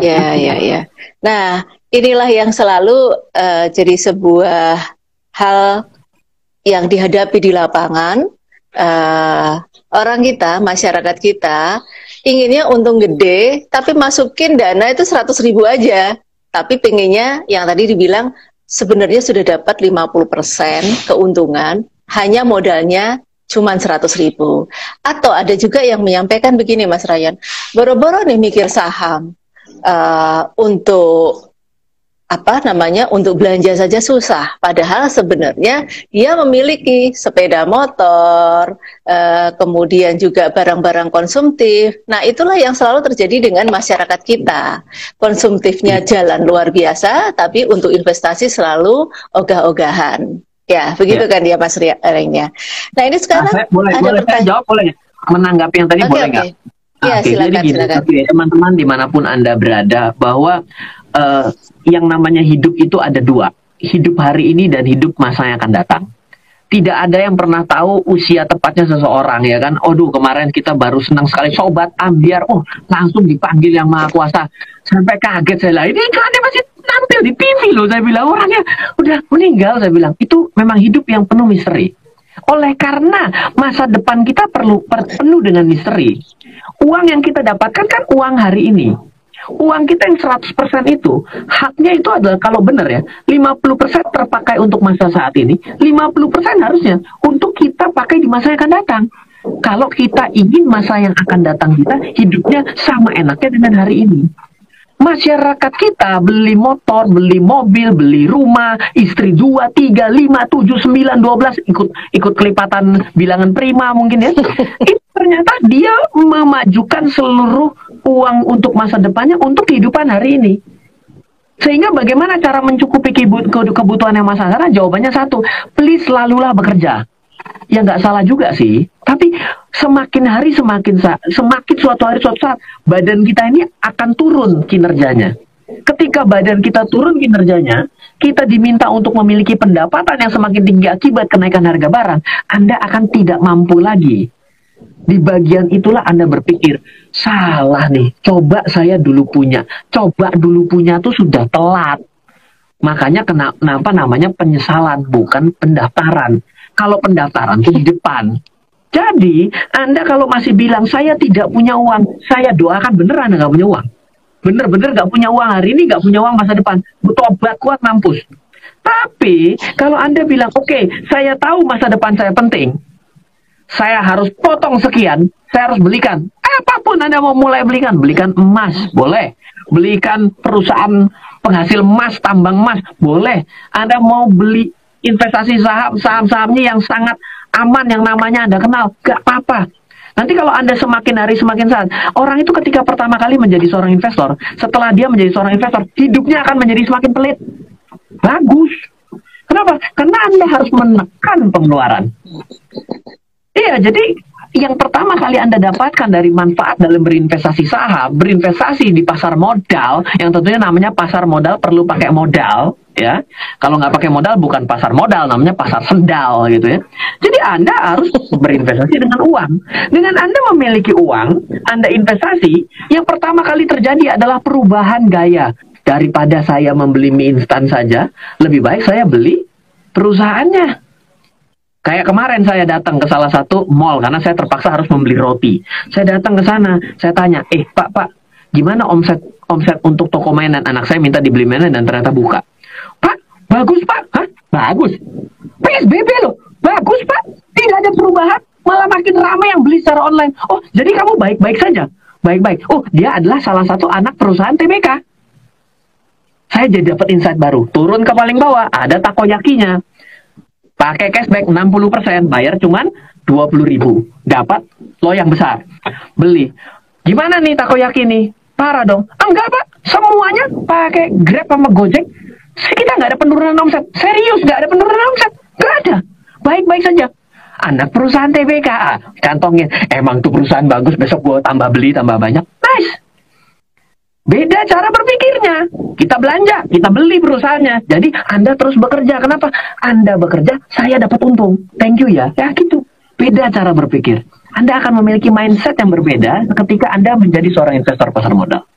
Ya. Nah, inilah yang selalu jadi sebuah hal yang dihadapi di lapangan. Orang kita, masyarakat kita, inginnya untung gede, tapi masukin dana itu 100.000 aja. Tapi pengennya, yang tadi dibilang, sebenarnya sudah dapat 50% keuntungan, hanya modalnya cuma 100.000. Atau ada juga yang menyampaikan begini, Mas Ryan, boro-boro nih mikir saham, untuk untuk belanja saja susah. Padahal sebenarnya dia memiliki sepeda motor, kemudian juga barang-barang konsumtif. Nah, itulah yang selalu terjadi dengan masyarakat kita. Konsumtifnya jalan luar biasa, tapi untuk investasi selalu ogah-ogahan. Ya, begitu kan dia Mas Ryan. Nah, ini sekarang boleh saya jawab, boleh menanggapi yang tadi, boleh nggak? Ya, silakan. Teman-teman dimanapun Anda berada, bahwa yang namanya hidup itu ada dua, hidup hari ini dan hidup masa yang akan datang. Tidak ada yang pernah tahu usia tepatnya seseorang, ya kan? Aduh, kemarin kita baru senang sekali sobat ambiar, langsung dipanggil yang Maha Kuasa, sampai kaget saya lah, ini kan masih tampil di TV loh, saya bilang orangnya udah meninggal, saya bilang itu memang hidup yang penuh misteri. Oleh karena masa depan kita penuh dengan misteri. Uang yang kita dapatkan kan uang hari ini. Uang kita yang 100% itu, haknya itu adalah kalau benar ya, 50% terpakai untuk masa saat ini, 50% harusnya untuk kita pakai di masa yang akan datang. Kalau kita ingin masa yang akan datang kita hidupnya sama enaknya dengan hari ini. Masyarakat kita beli motor, beli mobil, beli rumah, istri 2, 3, 5, 7, 9, 12, ikut kelipatan bilangan prima mungkin ya. Itu ternyata dia memajukan seluruh uang untuk masa depannya untuk kehidupan hari ini. Sehingga bagaimana cara mencukupi kebutuhan yang masa sekarang? Jawabannya satu, please selalulah bekerja. Ya nggak salah juga sih, tapi semakin hari semakin suatu hari suatu saat badan kita ini akan turun kinerjanya. Ketika badan kita turun kinerjanya, kita diminta untuk memiliki pendapatan yang semakin tinggi akibat kenaikan harga barang, Anda akan tidak mampu lagi. Di bagian itulah Anda berpikir, salah nih, coba saya dulu punya. Coba dulu punya tuh sudah telat. Makanya kenapa namanya penyesalan, bukan pendaftaran. Kalau pendaftaran tuh di depan. Jadi, Anda kalau masih bilang, saya tidak punya uang, saya doakan beneran Anda nggak punya uang. Bener-bener gak punya uang hari ini, gak punya uang masa depan, tobat kuat mampus. Tapi kalau Anda bilang, oke, saya tahu masa depan saya penting, saya harus potong sekian, saya harus belikan apapun Anda mau mulai belikan emas, boleh. Belikan perusahaan penghasil emas, tambang emas, boleh. Anda mau beli investasi saham-sahamnya yang sangat aman, yang namanya Anda kenal, gak apa-apa. Nanti kalau Anda semakin hari semakin saat, orang itu ketika pertama kali menjadi seorang investor, setelah dia menjadi seorang investor, hidupnya akan menjadi semakin pelit. Bagus. Kenapa? Karena Anda harus menekan pengeluaran. Iya, jadi yang pertama kali Anda dapatkan dari manfaat dalam berinvestasi saham, berinvestasi di pasar modal, yang tentunya namanya pasar modal perlu pakai modal, ya. Kalau nggak pakai modal bukan pasar modal, namanya pasar sendal gitu ya. Jadi Anda harus berinvestasi dengan uang. Dengan Anda memiliki uang, Anda investasi, yang pertama kali terjadi adalah perubahan gaya. Daripada saya membeli mie instan saja, lebih baik saya beli perusahaannya. Kayak kemarin saya datang ke salah satu mall karena saya terpaksa harus membeli roti. Saya datang ke sana, saya tanya, Pak, gimana omset untuk toko mainan? Anak saya minta dibeli mainan dan ternyata buka. Pak, bagus Pak. Hah? Bagus. PSBB loh. Bagus Pak. Tidak ada perubahan, malah makin ramai yang beli secara online. Oh, jadi kamu baik-baik saja? Baik-baik. Oh, dia adalah salah satu anak perusahaan TBK. Saya jadi dapat insight baru. Turun ke paling bawah, ada takoyakinya. Pakai cashback 60%, bayar cuman 20.000. Dapat loyang besar. Beli. Gimana nih takoyaki nih? Parah dong. Enggak Pak, semuanya pakai Grab sama Gojek. Kita nggak ada penurunan omset. Serius, nggak ada penurunan omset. Nggak ada. Baik-baik saja. Anak perusahaan TBK. Kantongnya, emang tuh perusahaan bagus, besok gue tambah beli, tambah banyak. Nice. Beda cara berpikirnya. Kita belanja, kita beli perusahaannya. Jadi Anda terus bekerja. Kenapa? Anda bekerja, saya dapat untung. Thank you ya. Ya gitu. Beda cara berpikir. Anda akan memiliki mindset yang berbeda ketika Anda menjadi seorang investor pasar modal.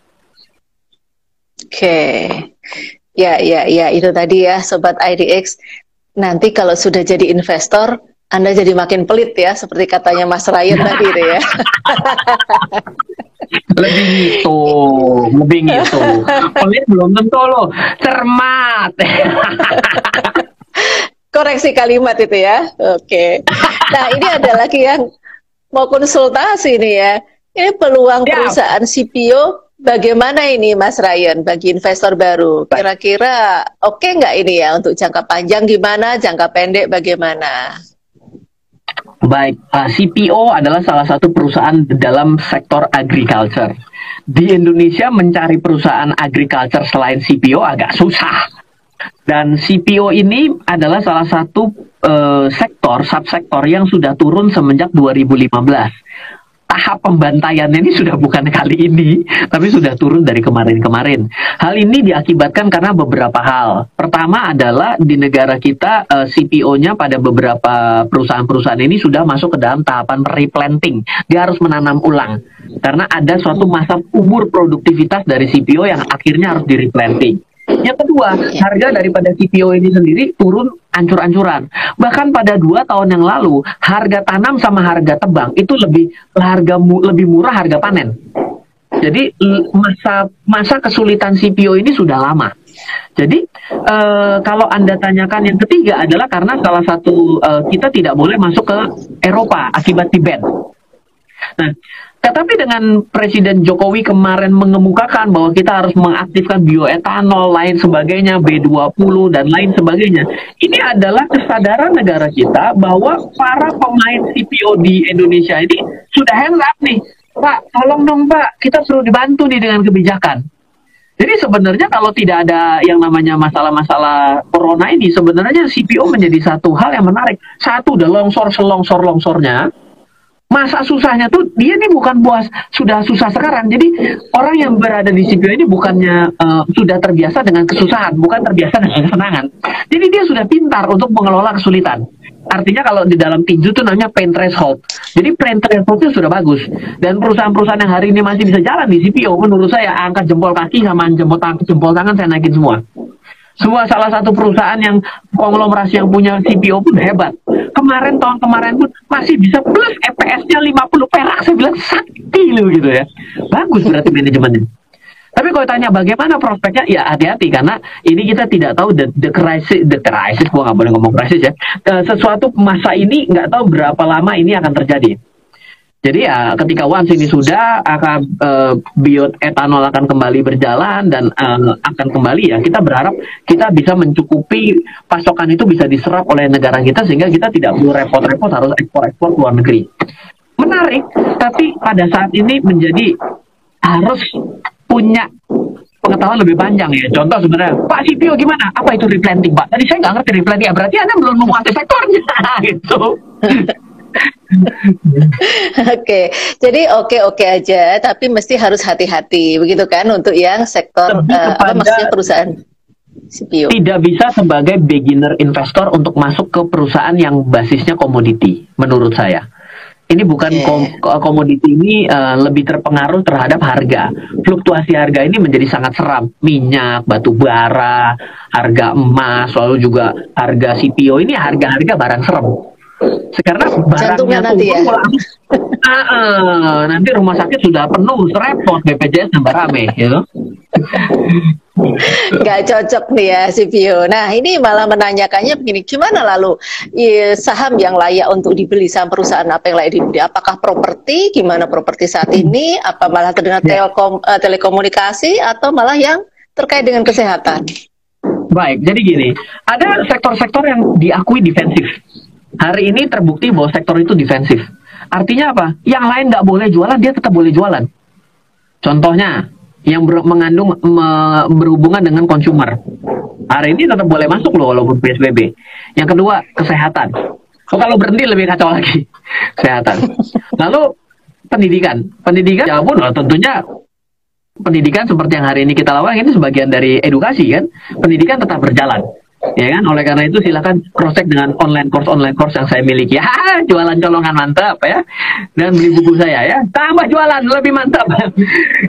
Oke. Ya, itu tadi ya Sobat IDX. Nanti kalau sudah jadi investor, Anda jadi makin pelit ya, seperti katanya Mas Ryan tadi deh ya. Lebih gitu. Pelit belum tentu loh, cermat. Koreksi kalimat itu ya. Oke. Nah, ini ada lagi yang mau konsultasi nih ya. Ini peluang perusahaan CPO bagaimana ini Mas Ryan bagi investor baru? Kira-kira oke nggak ini ya untuk jangka panjang gimana, jangka pendek bagaimana? Baik, CPO adalah salah satu perusahaan dalam sektor agriculture. Di Indonesia mencari perusahaan agriculture selain CPO agak susah. Dan CPO ini adalah salah satu subsektor yang sudah turun semenjak 2015. Tahap pembantaiannya ini sudah bukan kali ini, tapi sudah turun dari kemarin-kemarin. Hal ini diakibatkan karena beberapa hal. Pertama adalah di negara kita CPO-nya pada beberapa perusahaan-perusahaan ini sudah masuk ke dalam tahapan replanting. Dia harus menanam ulang. Karena ada suatu masa umur produktivitas dari CPO yang akhirnya harus di replanting. Yang kedua, harga daripada CPO ini sendiri turun ancur-ancuran. Bahkan pada 2 tahun yang lalu, harga tanam sama harga tebang itu lebih murah harga panen. Jadi masa kesulitan CPO ini sudah lama. Jadi kalau Anda tanyakan yang ketiga adalah karena salah satu kita tidak boleh masuk ke Eropa akibat di-ban. Nah, tetapi dengan Presiden Jokowi kemarin mengemukakan bahwa kita harus mengaktifkan bioetanol, lain sebagainya, B20 dan lain sebagainya. Ini adalah kesadaran negara kita bahwa para pemain CPO di Indonesia ini sudah hands up nih. Pak, tolong dong Pak, kita perlu dibantu nih dengan kebijakan. Jadi sebenarnya kalau tidak ada yang namanya masalah-masalah corona ini, sebenarnya CPO menjadi satu hal yang menarik. Satu, udah longsor selongsor-longsornya, masa susahnya tuh dia ini bukan puas sudah susah sekarang. Jadi orang yang berada di CPO ini bukannya sudah terbiasa dengan kesusahan, bukan terbiasa dengan kesenangan. Jadi dia sudah pintar untuk mengelola kesulitan. Artinya kalau di dalam tinju itu namanya pain threshold. Jadi pain threshold itu sudah bagus. Dan perusahaan-perusahaan yang hari ini masih bisa jalan di CPO, menurut saya angkat jempol kaki sama jempol tangan saya naikin semua. Salah satu perusahaan yang konglomerasi yang punya CPO pun hebat. Tahun kemarin pun masih bisa plus EPS-nya 50 perak. Saya bilang sakti loh gitu ya. Bagus berarti manajemennya. Tapi kalau tanya bagaimana prospeknya, ya hati-hati karena ini kita tidak tahu the crisis, gua nggak boleh ngomong crisis ya. Sesuatu masa ini nggak tahu berapa lama ini akan terjadi. Jadi ya ketika once ini sudah akan bioetanol akan kembali berjalan dan akan kembali ya kita berharap kita bisa mencukupi pasokan itu bisa diserap oleh negara kita sehingga kita tidak perlu repot-repot harus ekspor-ekspor ke luar negeri. Menarik, tapi pada saat ini menjadi harus punya pengetahuan lebih panjang ya. Contoh sebenarnya, Pak CPO gimana? Apa itu replanting, Pak? Tadi saya nggak ngerti replanting. Ya, berarti Anda belum menguasai sektornya gitu. Oke, jadi oke aja, tapi mesti harus hati-hati, begitu kan untuk yang sektor apa maksudnya perusahaan CPO. Tidak bisa sebagai beginner investor untuk masuk ke perusahaan yang basisnya komoditi, menurut saya. Ini bukan komoditi ini lebih terpengaruh terhadap harga. Fluktuasi harga ini menjadi sangat seram. Minyak, batu bara, harga emas, lalu juga harga CPO ini harga-harga barang serem. Karena barangnya nanti ya. Nanti rumah sakit sudah penuh, repot BPJS tambah rame, gitu. Nggak cocok nih ya CPO. Nah ini malah menanyakannya begini, gimana lalu saham yang layak untuk dibeli, saham perusahaan apa yang layak dibeli? Apakah properti? Gimana properti saat ini? Apa malah terdengar telekomunikasi atau malah yang terkait dengan kesehatan? Baik, jadi gini, ada sektor-sektor yang diakui defensif. Hari ini terbukti bahwa sektor itu defensif. Artinya apa? Yang lain nggak boleh jualan, dia tetap boleh jualan. Contohnya, yang berhubungan dengan consumer. Hari ini tetap boleh masuk loh walaupun PSBB. Yang kedua, kesehatan. Kalau berhenti lebih kacau lagi. Kesehatan. Lalu pendidikan. Pendidikan ya pun tentunya pendidikan seperti yang hari ini kita lakukan ini sebagian dari edukasi kan. Pendidikan tetap berjalan. Ya kan, oleh karena itu silakan cross check dengan online course yang saya miliki. Ya, jualan colongan mantap ya. Dan beli buku saya ya. Tambah jualan lebih mantap.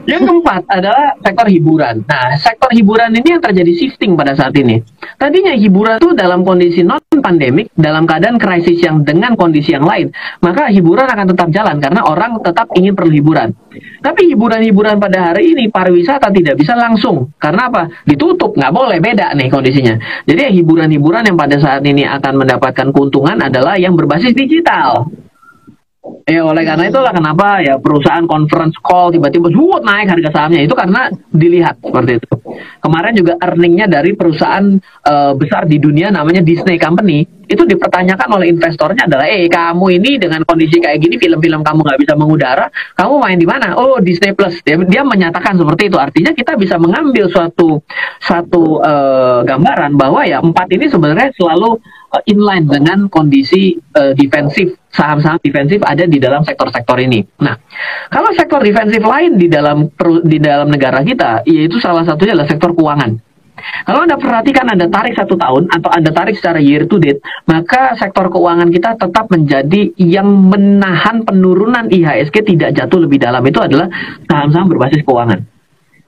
Yang keempat adalah sektor hiburan. Nah, sektor hiburan ini yang terjadi shifting pada saat ini. Tadinya hiburan itu dalam kondisi non pandemik, dalam keadaan krisis yang dengan kondisi yang lain, maka hiburan akan tetap jalan karena orang tetap ingin perlu hiburan. Tapi hiburan-hiburan pada hari ini pariwisata tidak bisa langsung. Karena apa? Ditutup, nggak boleh, beda nih kondisinya. Jadi hiburan-hiburan yang pada saat ini akan mendapatkan keuntungan adalah yang berbasis digital. Ya oleh karena itulah kenapa ya perusahaan conference call tiba-tiba naik harga sahamnya itu karena dilihat seperti itu. Kemarin juga earningnya dari perusahaan besar di dunia namanya Disney Company itu dipertanyakan oleh investornya adalah kamu ini dengan kondisi kayak gini film-film kamu nggak bisa mengudara, kamu main di mana? Oh Disney Plus. Dia menyatakan seperti itu. Artinya kita bisa mengambil suatu gambaran bahwa ya 4 ini sebenarnya selalu inline dengan kondisi defensif. Saham-saham defensif ada di dalam sektor-sektor ini. Nah, kalau sektor defensif lain di dalam negara kita, yaitu salah satunya adalah sektor keuangan. Kalau Anda perhatikan, Anda tarik 1 tahun atau Anda tarik secara year to date, maka sektor keuangan kita tetap menjadi yang menahan penurunan IHSG tidak jatuh lebih dalam. Itu adalah saham-saham berbasis keuangan.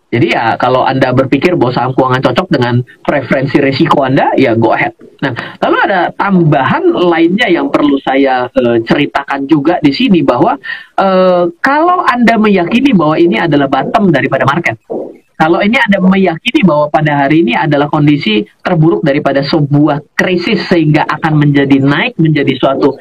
Jadi ya kalau Anda berpikir bahwa saham keuangan cocok dengan preferensi risiko Anda, ya go ahead. Nah, lalu ada tambahan lainnya yang perlu saya ceritakan juga di sini bahwa kalau Anda meyakini bahwa ini adalah bottom daripada market, kalau ini Anda meyakini bahwa pada hari ini adalah kondisi terburuk daripada sebuah krisis sehingga akan menjadi naik menjadi suatu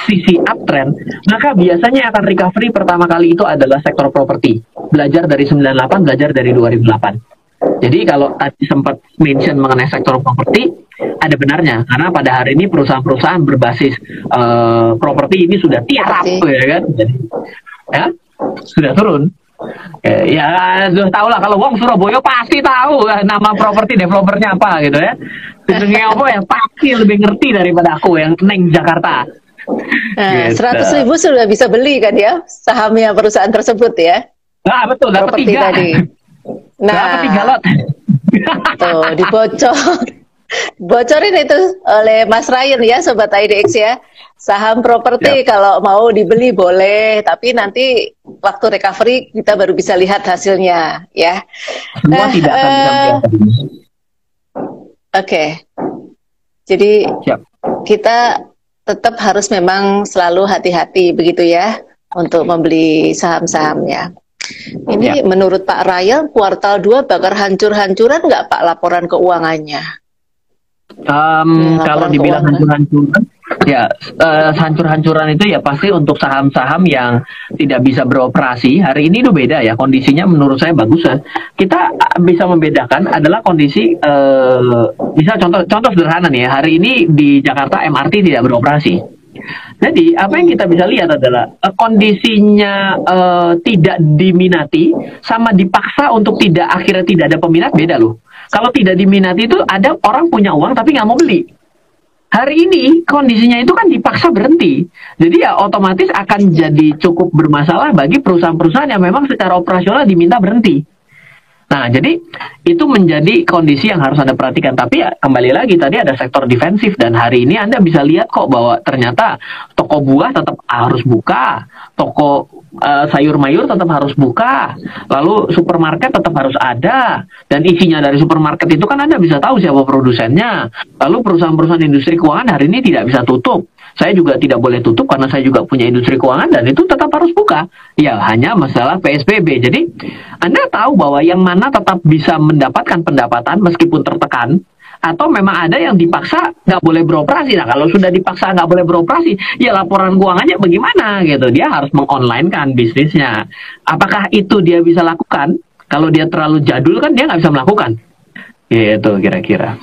sisi uptrend, maka biasanya akan recovery pertama kali itu adalah sektor properti. Belajar dari 98, belajar dari 2008. Jadi kalau tadi sempat mention mengenai sektor properti, ada benarnya. Karena pada hari ini perusahaan-perusahaan berbasis properti ini sudah tiarap, ya kan? Jadi, ya, sudah turun. Ya sudah tahu lah, kalau wong Surabaya pasti tahu nama properti developernya apa gitu ya. Jenenge apa ya pasti lebih ngerti daripada aku yang neng Jakarta. Nah, Gitu. 100.000 sudah bisa beli kan ya sahamnya perusahaan tersebut ya. Nah betul, dapat Properti 3. tadi. Dapat 3 Nah, lot. tuh dibocor. Bocorin itu oleh Mas Ryan ya Sobat IDX ya. Saham properti kalau mau dibeli boleh, tapi nanti waktu recovery kita baru bisa lihat hasilnya ya. Semua tidak akan bisa melihat. Oke. Jadi Siap. kita tetap harus memang selalu hati-hati begitu ya untuk membeli saham-sahamnya. Ini menurut Pak Ryan kuartal 2 bakal hancur-hancuran nggak Pak laporan keuangannya? Kalau dibilang hancur-hancuran, ya hancur-hancuran itu ya pasti untuk saham-saham yang tidak bisa beroperasi. Hari ini itu beda ya, kondisinya menurut saya bagus ya. Kita bisa membedakan adalah kondisi, bisa contoh sederhana nih ya, hari ini di Jakarta MRT tidak beroperasi. Jadi apa yang kita bisa lihat adalah kondisinya tidak diminati sama dipaksa untuk akhirnya tidak ada peminat, beda loh. Kalau tidak diminati itu ada orang punya uang tapi nggak mau beli. Hari ini kondisinya itu kan dipaksa berhenti. Jadi ya otomatis akan jadi cukup bermasalah bagi perusahaan-perusahaan yang memang secara operasional diminta berhenti. Nah, jadi itu menjadi kondisi yang harus Anda perhatikan. Tapi ya kembali lagi tadi ada sektor defensif dan hari ini Anda bisa lihat kok bahwa ternyata toko buah tetap harus buka, toko sayur mayur tetap harus buka, lalu supermarket tetap harus ada, dan isinya dari supermarket itu kan Anda bisa tahu siapa produsennya. Lalu perusahaan-perusahaan industri keuangan hari ini tidak bisa tutup. Saya juga tidak boleh tutup karena saya juga punya industri keuangan dan itu tetap harus buka. Ya hanya masalah PSBB. Jadi Anda tahu bahwa yang mana tetap bisa mendapatkan pendapatan meskipun tertekan, atau memang ada yang dipaksa nggak boleh beroperasi. Nah kalau sudah dipaksa nggak boleh beroperasi, ya laporan keuangannya bagaimana gitu. Dia harus mengonline-kan bisnisnya. Apakah itu dia bisa lakukan? Kalau dia terlalu jadul kan dia nggak bisa melakukan. Gitu kira-kira.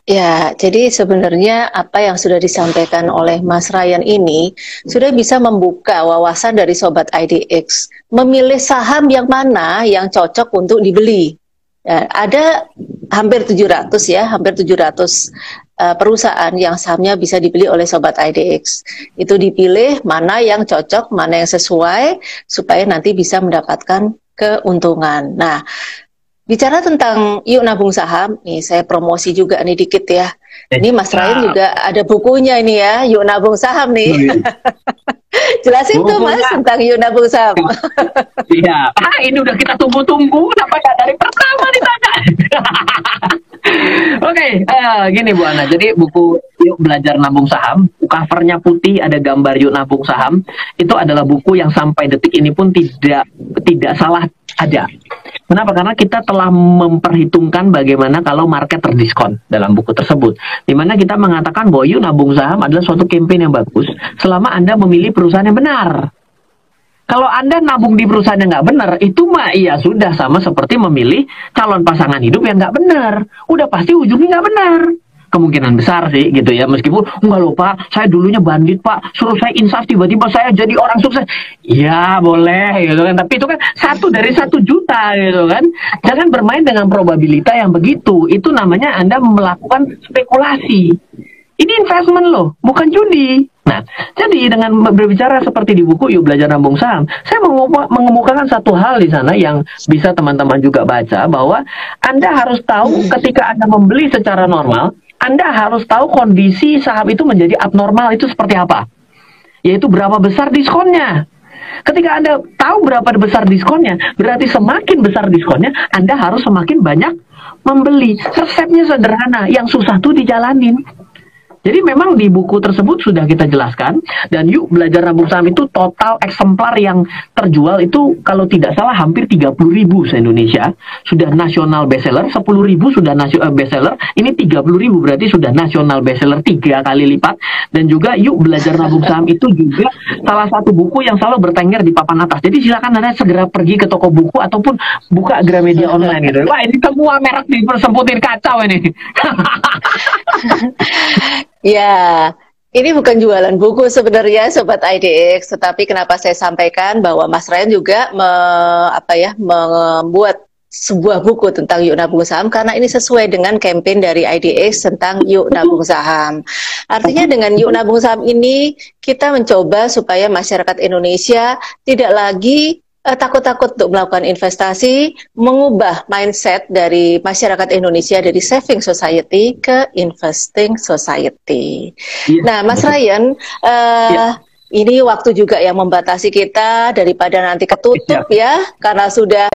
Ya, jadi sebenarnya apa yang sudah disampaikan oleh Mas Ryan ini sudah bisa membuka wawasan dari Sobat IDX, memilih saham yang mana yang cocok untuk dibeli. Ya, ada hampir 700 ya, hampir 700 perusahaan yang sahamnya bisa dibeli oleh Sobat IDX. Itu dipilih mana yang cocok, mana yang sesuai, supaya nanti bisa mendapatkan keuntungan. Nah, bicara tentang yuk nabung saham, nih saya promosi juga nih dikit ya. Ini Mas Ryan juga ada bukunya ini ya, yuk nabung saham nih. Jelasin tuh Mas tentang yuk nabung saham. Iya, ini udah kita tunggu-tunggu, kenapa nggak dari pertama ditanya? Oke, gini Bu Ana, jadi buku Yuk Belajar Nabung Saham, covernya putih, ada gambar Yuk Nabung Saham, itu adalah buku yang sampai detik ini pun tidak salah ada. Kenapa? Karena kita telah memperhitungkan bagaimana kalau market terdiskon dalam buku tersebut. Di mana kita mengatakan bahwa Yuk Nabung Saham adalah suatu campaign yang bagus selama Anda memilih perusahaan yang benar. Kalau Anda nabung di perusahaan yang nggak benar, itu mah iya sudah sama seperti memilih calon pasangan hidup yang nggak benar. Udah pasti ujungnya nggak benar. Kemungkinan besar sih gitu ya, meskipun enggak loh Pak, saya dulunya bandit Pak, suruh saya insaf tiba-tiba saya jadi orang sukses. Ya boleh gitu kan, tapi itu kan 1 dari 1 juta gitu kan. Jangan bermain dengan probabilitas yang begitu, itu namanya Anda melakukan spekulasi. Ini investment loh, bukan judi. Nah, jadi dengan berbicara seperti di buku Yuk Belajar Nabung Saham, saya mengemukakan satu hal di sana yang bisa teman-teman juga baca, bahwa Anda harus tahu ketika Anda membeli secara normal, Anda harus tahu kondisi saham itu menjadi abnormal itu seperti apa. Yaitu berapa besar diskonnya. Ketika Anda tahu berapa besar diskonnya, berarti semakin besar diskonnya, Anda harus semakin banyak membeli. Resepnya sederhana, yang susah tuh dijalanin. Jadi memang di buku tersebut sudah kita jelaskan, dan Yuk Belajar Nabung Saham itu total eksemplar yang terjual itu kalau tidak salah hampir 30.000 se-Indonesia. Sudah nasional bestseller, 10.000 sudah bestseller, ini 30.000 berarti sudah nasional bestseller 3 kali lipat. Dan juga Yuk Belajar Nabung Saham itu juga salah satu buku yang selalu bertengger di papan atas. Jadi silakan Anda segera pergi ke toko buku ataupun buka Gramedia online gitu. Wah ini semua merek disemputin, kacau ini. Ya, Ini bukan jualan buku sebenarnya Sobat IDX, tetapi kenapa saya sampaikan bahwa Mas Ryan juga membuat sebuah buku tentang Yuk Nabung Saham karena ini sesuai dengan campaign dari IDX tentang Yuk Nabung Saham. Artinya dengan Yuk Nabung Saham ini kita mencoba supaya masyarakat Indonesia tidak lagi takut-takut untuk melakukan investasi, mengubah mindset dari masyarakat Indonesia dari saving society ke investing society. Iya, Nah, Mas betul. Ryan, Iya, ini waktu juga yang membatasi kita daripada nanti ketutup siap. ya, karena sudah